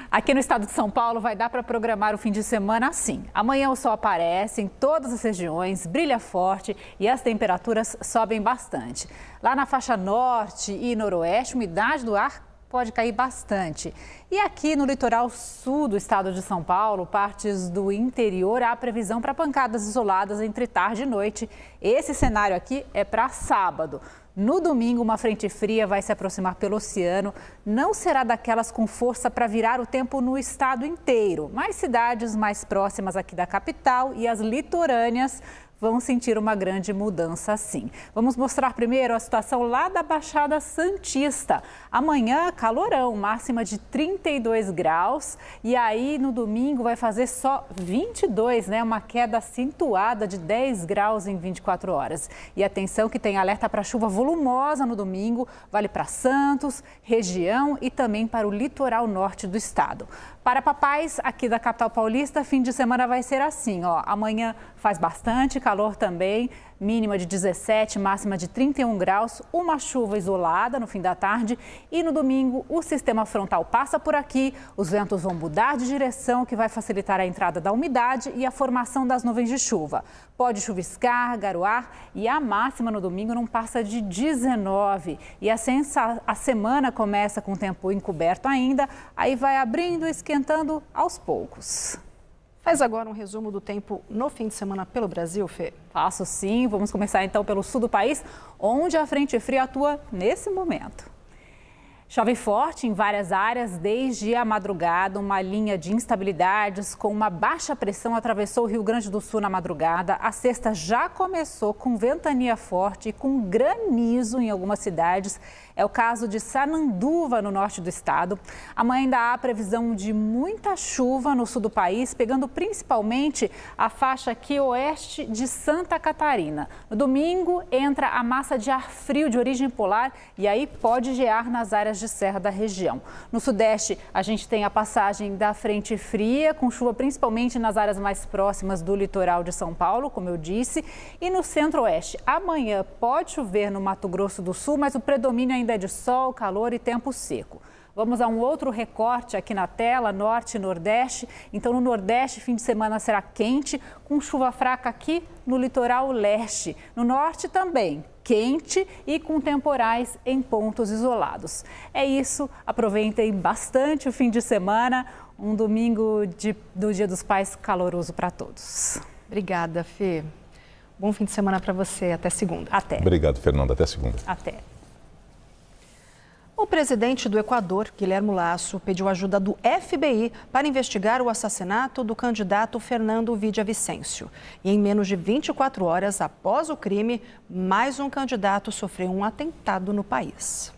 Aqui no estado de São Paulo vai dar para programar o fim de semana assim. Amanhã o sol aparece em todas as regiões, brilha forte e as temperaturas sobem bastante. Lá na faixa norte e noroeste, a umidade do ar pode cair bastante. E aqui no litoral sul do estado de São Paulo, partes do interior, há previsão para pancadas isoladas entre tarde e noite. Esse cenário aqui é para sábado. No domingo, uma frente fria vai se aproximar pelo oceano. Não será daquelas com força para virar o tempo no estado inteiro, mas cidades mais próximas aqui da capital e as litorâneas vão sentir uma grande mudança sim. Vamos mostrar primeiro a situação lá da Baixada Santista. Amanhã, calorão, máxima de 32 graus. E aí, no domingo, vai fazer só 22, né? Uma queda acentuada de 10 graus em 24 horas. E atenção que tem alerta para chuva volumosa no domingo. Vale para Santos, região e também para o litoral norte do estado. Para papais aqui da capital paulista, fim de semana vai ser assim, ó. Amanhã faz bastante calor também, mínima de 17, máxima de 31 graus, uma chuva isolada no fim da tarde e no domingo o sistema frontal passa por aqui, os ventos vão mudar de direção, que vai facilitar a entrada da umidade e a formação das nuvens de chuva. Pode chuviscar, garoar e a máxima no domingo não passa de 19. E assim a semana começa com o tempo encoberto ainda, aí vai abrindo e esquentando aos poucos. Faz agora um resumo do tempo no fim de semana pelo Brasil, Fê? Faço sim. Vamos começar então pelo sul do país, onde a frente fria atua nesse momento. Chove forte em várias áreas desde a madrugada. Uma linha de instabilidades com uma baixa pressão atravessou o Rio Grande do Sul na madrugada. A sexta já começou com ventania forte e com granizo em algumas cidades. É o caso de Sananduva, no norte do estado. Amanhã ainda há previsão de muita chuva no sul do país, pegando principalmente a faixa aqui oeste de Santa Catarina. No domingo entra a massa de ar frio de origem polar e aí pode gear nas áreas de serra da região. No sudeste, a gente tem a passagem da frente fria, com chuva principalmente nas áreas mais próximas do litoral de São Paulo, como eu disse. E no centro-oeste, amanhã pode chover no Mato Grosso do Sul, mas o predomínio ainda é de sol, calor e tempo seco. Vamos a um outro recorte aqui na tela, norte e nordeste. Então, no nordeste, fim de semana será quente, com chuva fraca aqui no litoral leste. No norte também, quente e com temporais em pontos isolados. É isso, aproveitem bastante o fim de semana, um domingo do Dia dos Pais caloroso para todos. Obrigada, Fê. Bom fim de semana para você, até segunda. Até. Obrigado, Fernanda, até segunda. Até. O presidente do Equador, Guilherme Lasso, pediu ajuda do FBI para investigar o assassinato do candidato Fernando Villavicencio. E em menos de 24 horas após o crime, mais um candidato sofreu um atentado no país.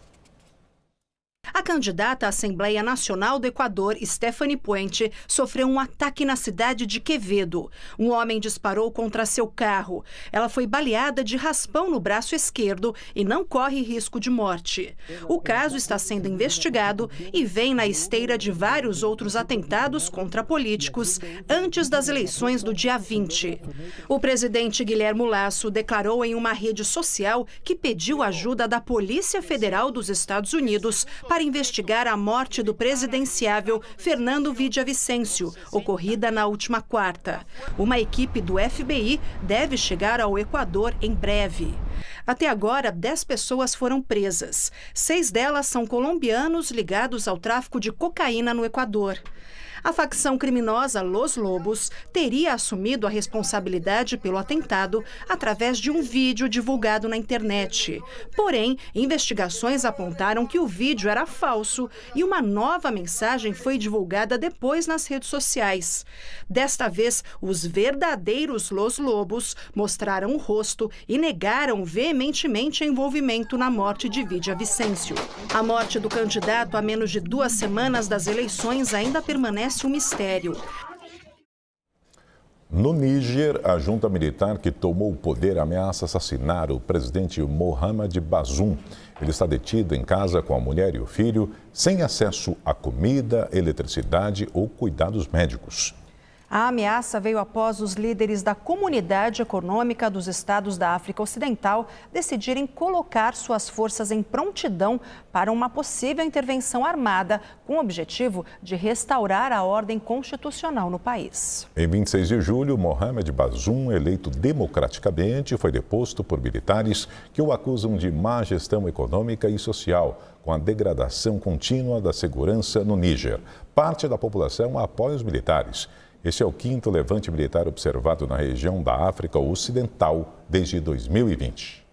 A candidata à Assembleia Nacional do Equador, Stephanie Puente, sofreu um ataque na cidade de Quevedo. Um homem disparou contra seu carro. Ela foi baleada de raspão no braço esquerdo e não corre risco de morte. O caso está sendo investigado e vem na esteira de vários outros atentados contra políticos antes das eleições do dia 20. O presidente Guilherme Lasso declarou em uma rede social que pediu ajuda da Polícia Federal dos Estados Unidos para investigar a morte do presidenciável Fernando Villavicencio, ocorrida na última quarta. Uma equipe do FBI deve chegar ao Equador em breve. Até agora, 10 pessoas foram presas. 6 delas são colombianos ligados ao tráfico de cocaína no Equador. A facção criminosa Los Lobos teria assumido a responsabilidade pelo atentado através de um vídeo divulgado na internet. Porém, investigações apontaram que o vídeo era falso e uma nova mensagem foi divulgada depois nas redes sociais. Desta vez, os verdadeiros Los Lobos mostraram o rosto e negaram veementemente envolvimento na morte de Villavicencio. A morte do candidato a menos de 2 semanas das eleições ainda permanece um mistério. No Níger, a junta militar que tomou o poder ameaça assassinar o presidente Mohamed Bazoum. Ele está detido em casa com a mulher e o filho, sem acesso a comida, eletricidade ou cuidados médicos. A ameaça veio após os líderes da Comunidade Econômica dos Estados da África Ocidental decidirem colocar suas forças em prontidão para uma possível intervenção armada, com o objetivo de restaurar a ordem constitucional no país. Em 26 de julho, Mohamed Bazoum, eleito democraticamente, foi deposto por militares que o acusam de má gestão econômica e social, com a degradação contínua da segurança no Níger. Parte da população apoia os militares. Este é o 5º levante militar observado na região da África Ocidental desde 2020.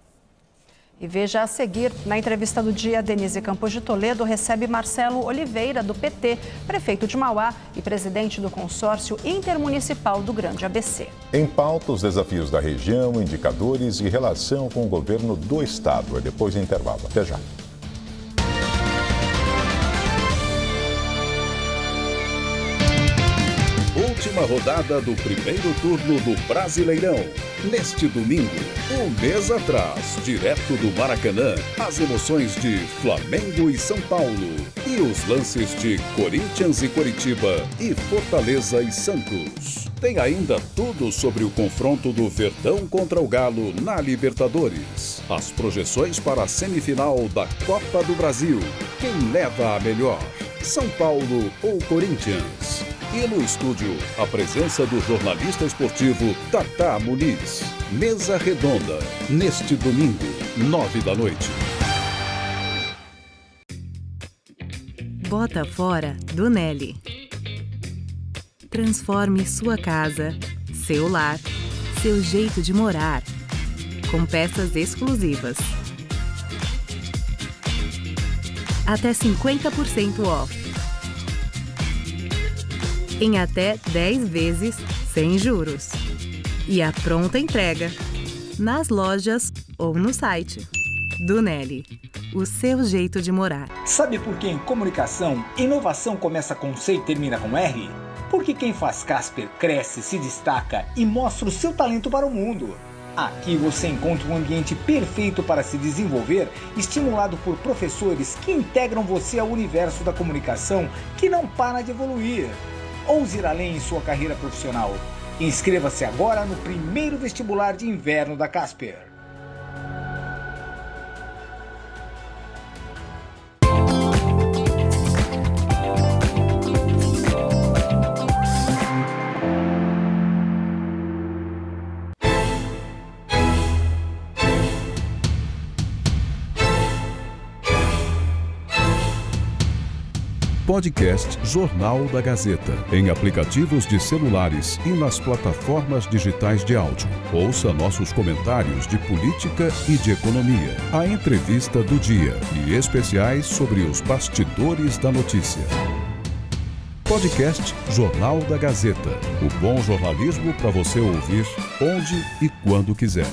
E veja a seguir, na entrevista do dia, Denise Campos de Toledo recebe Marcelo Oliveira, do PT, prefeito de Mauá e presidente do consórcio intermunicipal do Grande ABC. Em pauta, os desafios da região, indicadores e relação com o governo do estado. É depois do intervalo. Até já. Última rodada do primeiro turno do Brasileirão. Neste domingo, um mês atrás, direto do Maracanã, as emoções de Flamengo e São Paulo. E os lances de Corinthians e Coritiba e Fortaleza e Santos. Tem ainda tudo sobre o confronto do Verdão contra o Galo na Libertadores. As projeções para a semifinal da Copa do Brasil. Quem leva a melhor? São Paulo ou Corinthians? E no estúdio, a presença do jornalista esportivo Tatá Muniz. Mesa Redonda, neste domingo, 9 da noite. Bota fora do Nelly. Transforme sua casa, seu lar, seu jeito de morar, com peças exclusivas. Até 50% off. Em até 10 vezes sem juros. E a pronta entrega nas lojas ou no site. Do Nelly, o seu jeito de morar. Sabe por que em comunicação, inovação começa com C e termina com R? Porque quem faz Casper cresce, se destaca e mostra o seu talento para o mundo. Aqui você encontra um ambiente perfeito para se desenvolver, estimulado por professores que integram você ao universo da comunicação que não para de evoluir. Ouse ir além em sua carreira profissional. Inscreva-se agora no primeiro vestibular de inverno da Casper. Podcast Jornal da Gazeta, em aplicativos de celulares e nas plataformas digitais de áudio. Ouça nossos comentários de política e de economia, a entrevista do dia e especiais sobre os bastidores da notícia. Podcast Jornal da Gazeta, o bom jornalismo para você ouvir onde e quando quiser.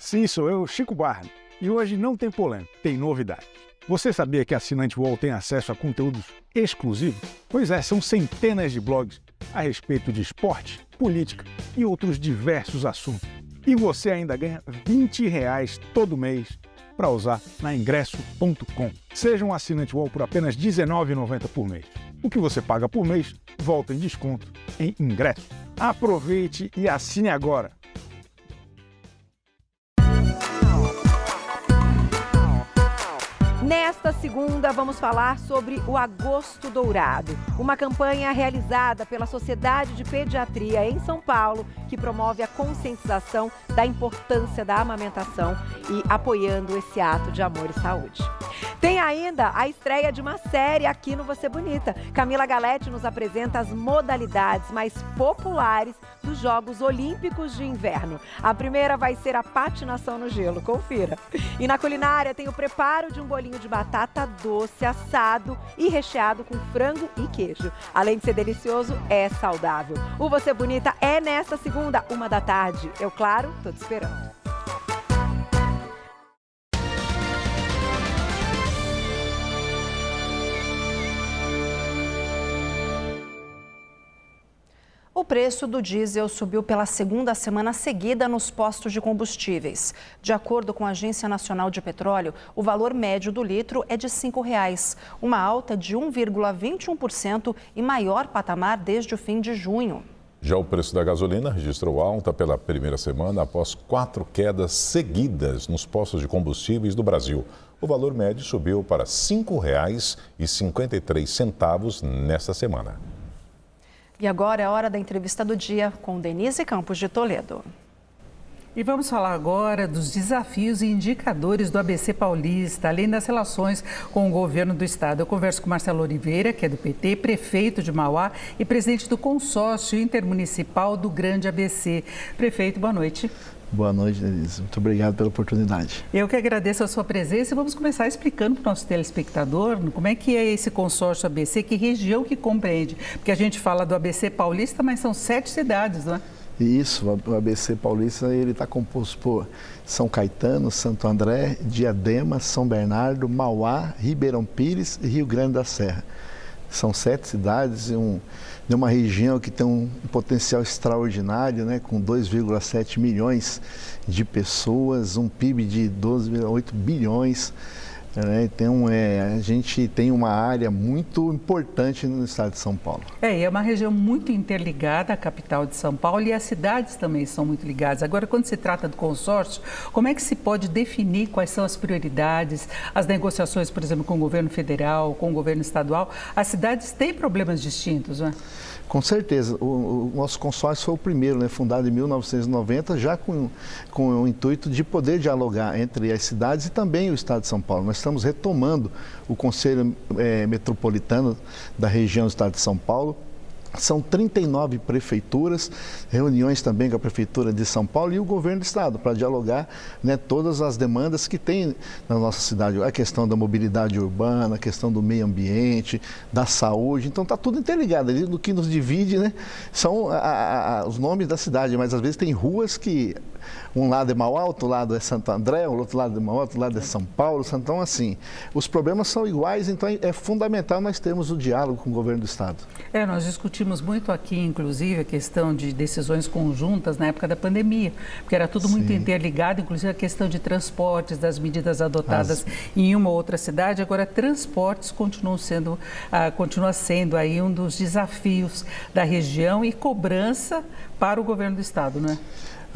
Sim, sou eu, Chico Barney. E hoje não tem polêmica, tem novidade. Você sabia que a assinante UOL tem acesso a conteúdos exclusivos? Pois é, são centenas de blogs a respeito de esporte, política e outros diversos assuntos. E você ainda ganha R$20 todo mês para usar na ingresso.com. Seja um assinante UOL por apenas R$19,90 por mês. O que você paga por mês volta em desconto em ingresso. Aproveite e assine agora. Nesta segunda, vamos falar sobre o Agosto Dourado, uma campanha realizada pela Sociedade de Pediatria em São Paulo, que promove a conscientização da importância da amamentação e apoiando esse ato de amor e saúde. Tem ainda a estreia de uma série aqui no Você Bonita. Camila Galetti nos apresenta as modalidades mais populares dos Jogos Olímpicos de Inverno. A primeira vai ser a patinação no gelo, confira. E na culinária tem o preparo de um bolinho de batata doce, assado e recheado com frango e queijo. Além de ser delicioso, é saudável. O Você Bonita é nesta segunda, 13h. Eu, claro, tô te esperando. O preço do diesel subiu pela segunda semana seguida nos postos de combustíveis. De acordo com a Agência Nacional de Petróleo, o valor médio do litro é de R$ 5,00, uma alta de 1,21% e maior patamar desde o fim de junho. Já o preço da gasolina registrou alta pela primeira semana após 4 quedas seguidas nos postos de combustíveis do Brasil. O valor médio subiu para R$ 5,53 nesta semana. E agora é a hora da entrevista do dia com Denise Campos de Toledo. E vamos falar agora dos desafios e indicadores do ABC Paulista, além das relações com o governo do estado. Eu converso com Marcelo Oliveira, que é do PT, prefeito de Mauá e presidente do consórcio intermunicipal do Grande ABC. Prefeito, boa noite. Boa noite, Denise. Muito obrigado pela oportunidade. Eu que agradeço a sua presença e vamos começar explicando para o nosso telespectador como é que é esse consórcio ABC, que região que compreende. Porque a gente fala do ABC Paulista, mas são 7 cidades, não é? Isso, o ABC Paulista ele está composto por São Caetano, Santo André, Diadema, São Bernardo, Mauá, Ribeirão Pires e Rio Grande da Serra. São 7 cidades de uma região que tem um potencial extraordinário, né, com 2,7 milhões de pessoas, um PIB de 12,8 bilhões. Então, a gente tem uma área muito importante no estado de São Paulo. É uma região muito interligada à capital de São Paulo e as cidades também são muito ligadas. Agora, quando se trata do consórcio, como é que se pode definir quais são as prioridades, as negociações, por exemplo, com o governo federal, com o governo estadual? As cidades têm problemas distintos, não é? Com certeza. O nosso consórcio foi o primeiro, fundado em 1990, já com o intuito de poder dialogar entre as cidades e também o estado de São Paulo. Nós estamos retomando o Conselho Metropolitano da região do estado de São Paulo. São 39 prefeituras, reuniões também com a Prefeitura de São Paulo e o Governo do Estado, para dialogar, todas as demandas que tem na nossa cidade. A questão da mobilidade urbana, a questão do meio ambiente, da saúde. Então, está tudo interligado. Ali, no que nos divide, são os nomes da cidade, mas às vezes tem ruas que um lado é Mauá, outro lado é Santo André, o outro lado é Mauá, outro lado é São Paulo. Então, assim, os problemas são iguais, então é fundamental nós termos o diálogo com o Governo do Estado. Nós discutimos muito aqui, inclusive, a questão de decisões conjuntas na época da pandemia, porque era tudo muito interligado, inclusive a questão de transportes, das medidas adotadas em uma ou outra cidade. Agora, transportes continua sendo aí um dos desafios da região e cobrança para o Governo do Estado, não é?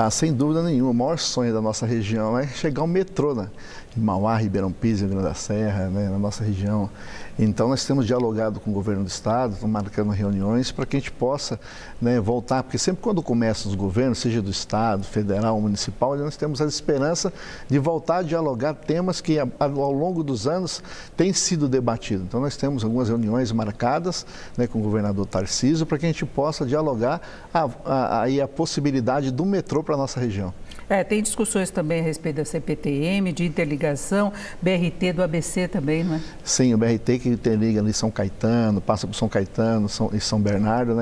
Sem dúvida nenhuma, o maior sonho da nossa região é chegar ao metrô, em Mauá, Ribeirão Pires, Rio Grande da Serra, na nossa região. Então, nós temos dialogado com o Governo do Estado, estamos marcando reuniões para que a gente possa voltar, porque sempre quando começam os governos, seja do Estado, federal, municipal, nós temos a esperança de voltar a dialogar temas que ao longo dos anos têm sido debatidos. Então, nós temos algumas reuniões marcadas com o governador Tarcísio para que a gente possa dialogar a possibilidade do metrô para a nossa região. Tem discussões também a respeito da CPTM, de interligação, BRT do ABC também, não é? Sim, o BRT que interliga ali São Caetano, passa por São Caetano e São Bernardo,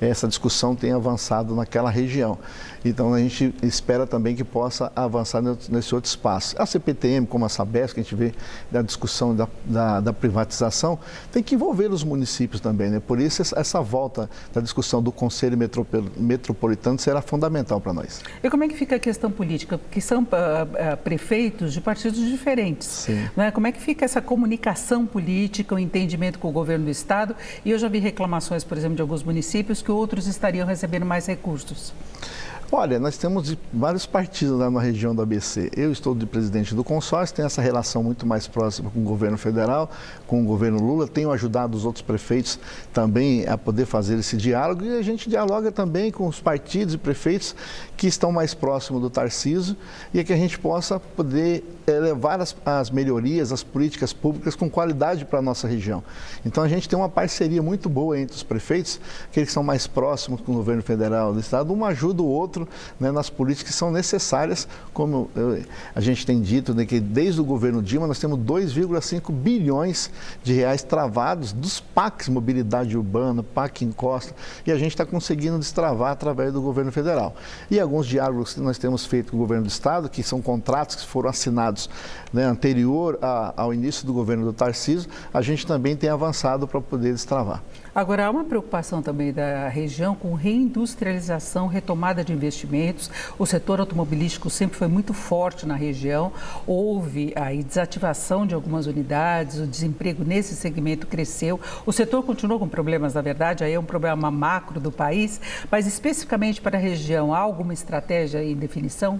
essa discussão tem avançado naquela região. Então, a gente espera também que possa avançar nesse outro espaço. A CPTM, como a Sabesp, que a gente vê da discussão da privatização, tem que envolver os municípios também, Por isso, essa volta da discussão do Conselho Metropolitano será fundamental para nós. E como é que fica a questão política? Porque são prefeitos de partidos diferentes. Sim. Não é? Como é que fica essa comunicação política, o entendimento com o governo do Estado? E eu já vi reclamações, por exemplo, de alguns municípios que outros estariam recebendo mais recursos. Olha, nós temos vários partidos lá na região do ABC. Eu estou de presidente do consórcio, tenho essa relação muito mais próxima com o governo federal, com o governo Lula. Tenho ajudado os outros prefeitos também a poder fazer esse diálogo e a gente dialoga também com os partidos e prefeitos que estão mais próximos do Tarcísio e que a gente possa poder levar as melhorias, as políticas públicas com qualidade para a nossa região. Então, a gente tem uma parceria muito boa entre os prefeitos, aqueles que são mais próximos com o governo federal do estado, um ajuda o outro nas políticas que são necessárias, como a gente tem dito, que desde o governo Dilma nós temos 2,5 bilhões de reais travados dos PACs, mobilidade urbana, PAC encosta, e a gente está conseguindo destravar através do governo federal. E alguns diálogos que nós temos feito com o governo do estado, que são contratos que foram assinados anterior ao início do governo do Tarcísio, a gente também tem avançado para poder destravar. Agora, há uma preocupação também da região com reindustrialização, retomada de investimentos investimentos. O setor automobilístico sempre foi muito forte na região. Houve aí desativação de algumas unidades, o desemprego nesse segmento cresceu. O setor continuou com problemas, na verdade, aí é um problema macro do país, mas especificamente para a região, há alguma estratégia em definição?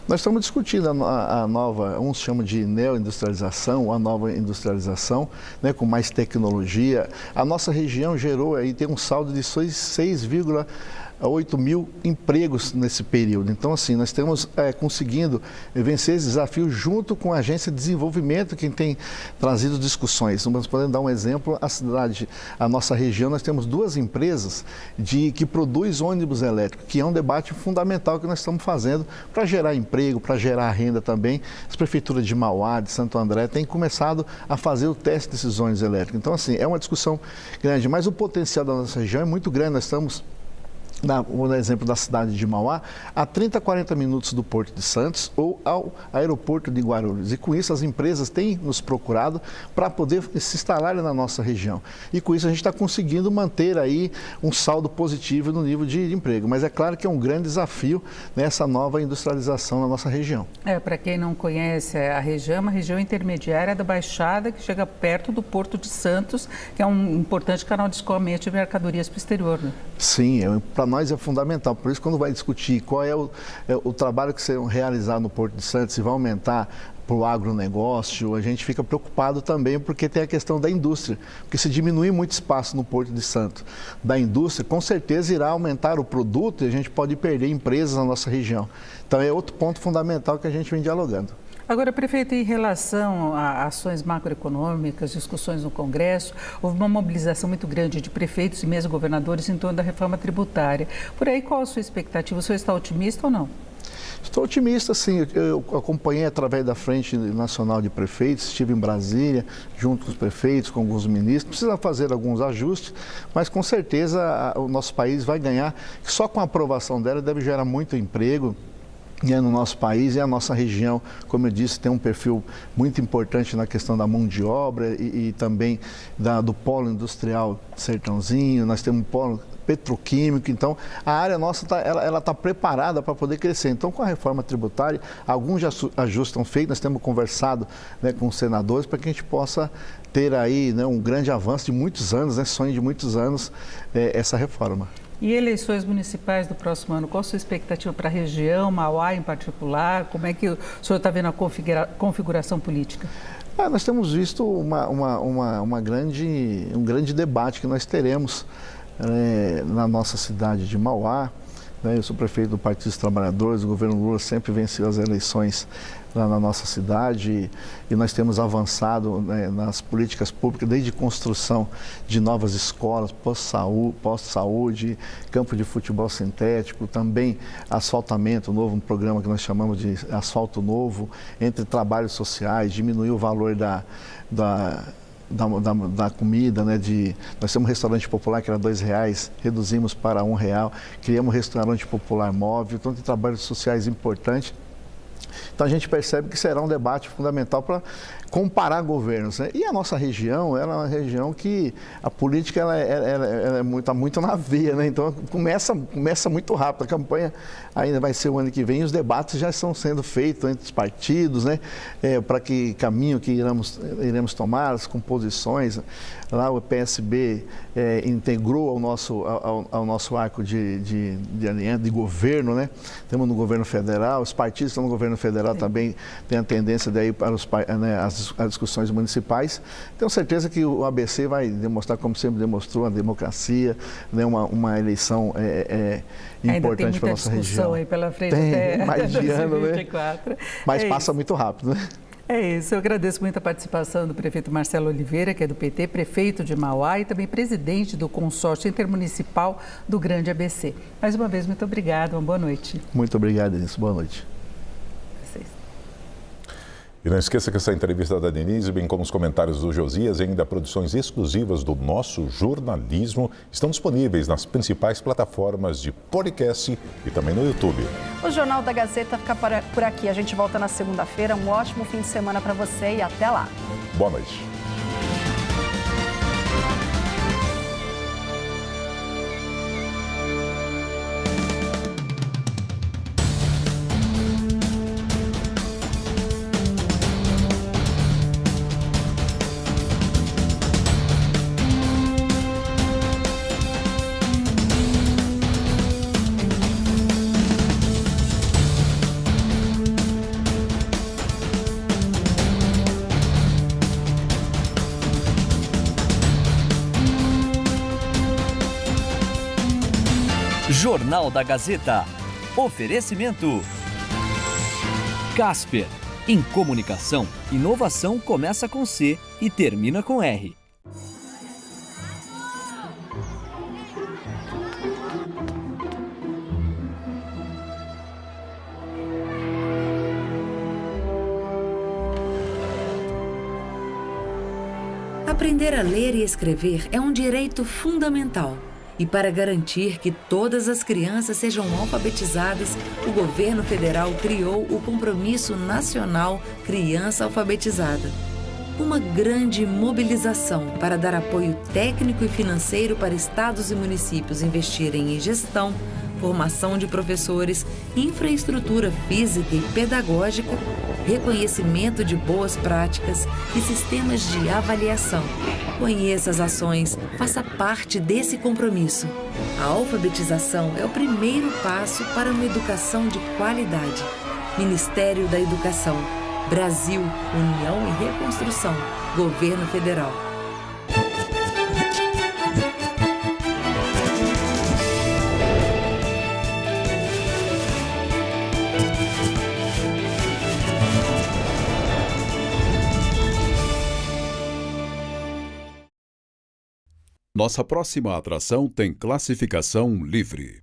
Nós estamos discutindo a nova, uns chamam de neoindustrialização, a nova industrialização, né, com mais tecnologia. A nossa região gerou aí, tem um saldo de 6,8 mil empregos nesse período. Então, assim, nós estamos conseguindo vencer esse desafio junto com a Agência de Desenvolvimento, que tem trazido discussões. Nós podemos dar um exemplo, a nossa região, nós temos 2 empresas que produzem ônibus elétricos, que é um debate fundamental que nós estamos fazendo para gerar emprego, para gerar renda também. As prefeituras de Mauá, de Santo André, têm começado a fazer o teste desses ônibus elétricos. Então, assim, é uma discussão grande, mas o potencial da nossa região é muito grande. Nós estamos, vou dar exemplo da cidade de Mauá, a 30, 40 minutos do Porto de Santos ou ao aeroporto de Guarulhos. E com isso as empresas têm nos procurado para poder se instalar na nossa região. E com isso a gente está conseguindo manter aí um saldo positivo no nível de emprego. Mas é claro que é um grande desafio nessa nova industrialização na nossa região. Para quem não conhece a região, é uma região intermediária da Baixada que chega perto do Porto de Santos, que é um importante canal de escoamento de mercadorias para o exterior, né? Sim, para nós é fundamental. Por isso, quando vai discutir qual é o trabalho que serão realizar no Porto de Santos, se vai aumentar para o agronegócio, a gente fica preocupado também porque tem a questão da indústria. Porque se diminuir muito espaço no Porto de Santos da indústria, com certeza irá aumentar o produto e a gente pode perder empresas na nossa região. Então é outro ponto fundamental que a gente vem dialogando. Agora, prefeito, em relação a ações macroeconômicas, discussões no Congresso, houve uma mobilização muito grande de prefeitos e mesmo governadores em torno da reforma tributária. Por aí, qual a sua expectativa? O senhor está otimista ou não? Estou otimista, sim. Eu acompanhei através da Frente Nacional de Prefeitos, estive em Brasília, junto com os prefeitos, com alguns ministros. Precisa fazer alguns ajustes, mas com certeza o nosso país vai ganhar. Só com a aprovação dela deve gerar muito emprego no nosso país e a nossa região, como eu disse, tem um perfil muito importante na questão da mão de obra e também do polo industrial Sertãozinho. Nós temos um polo petroquímico, então a área nossa está preparada para poder crescer. Então, com a reforma tributária, alguns ajustes estão feitos, nós temos conversado, né, com os senadores para que a gente possa ter aí, né, um grande avanço de muitos anos, né, sonho de muitos anos, essa reforma. E eleições municipais do próximo ano, qual a sua expectativa para a região, Mauá em particular? Como é que o senhor está vendo a configuração política? Nós temos visto um grande debate que nós teremos na nossa cidade de Mauá. Eu sou prefeito do Partido dos Trabalhadores, o governo Lula sempre venceu as eleições lá na nossa cidade e nós temos avançado, né, nas políticas públicas, desde construção de novas escolas, pós-saúde, campo de futebol sintético, também asfaltamento novo, um programa que nós chamamos de asfalto novo, entre trabalhos sociais, diminuir o valor da comida, né? Nós temos um restaurante popular que era R$2, reduzimos para R$1, criamos um restaurante popular móvel, então tem trabalhos sociais importantes. Então a gente percebe que será um debate fundamental para comparar governos, né? E a nossa região, ela é uma região que a política está muito na veia, né? Então começa muito rápido. A campanha ainda vai ser o ano que vem e os debates já estão sendo feitos entre os partidos, né? Para que caminho que iremos tomar, as composições. Lá o PSB integrou ao nosso arco de aliança, de governo, né? Temos no governo federal, os partidos que estão no governo federal também têm a tendência de ir para as discussões municipais. Tenho certeza que o ABC vai demonstrar, como sempre demonstrou, a democracia, né? Uma eleição importante para a nossa região. Aí pela frente tem mais de 2024. ano, né? Mas passa muito rápido, né? É isso, eu agradeço muito a participação do prefeito Marcelo Oliveira, que é do PT, prefeito de Mauá e também presidente do consórcio intermunicipal do Grande ABC. Mais uma vez, muito obrigado, uma boa noite. Muito obrigado, Denise. Boa noite. E não esqueça que essa entrevista da Denise, bem como os comentários do Josias e ainda produções exclusivas do nosso jornalismo, estão disponíveis nas principais plataformas de podcast e também no YouTube. O Jornal da Gazeta fica por aqui. A gente volta na segunda-feira. Um ótimo fim de semana para você e até lá. Boa noite. Jornal da Gazeta. Oferecimento. Casper. Em comunicação, inovação começa com C e termina com R. Aprender a ler e escrever é um direito fundamental. E para garantir que todas as crianças sejam alfabetizadas, o governo federal criou o Compromisso Nacional Criança Alfabetizada. Uma grande mobilização para dar apoio técnico e financeiro para estados e municípios investirem em gestão, formação de professores, infraestrutura física e pedagógica, reconhecimento de boas práticas e sistemas de avaliação. Conheça as ações, faça parte desse compromisso. A alfabetização é o primeiro passo para uma educação de qualidade. Ministério da Educação. Brasil, União e Reconstrução. Governo Federal. Nossa próxima atração tem classificação livre.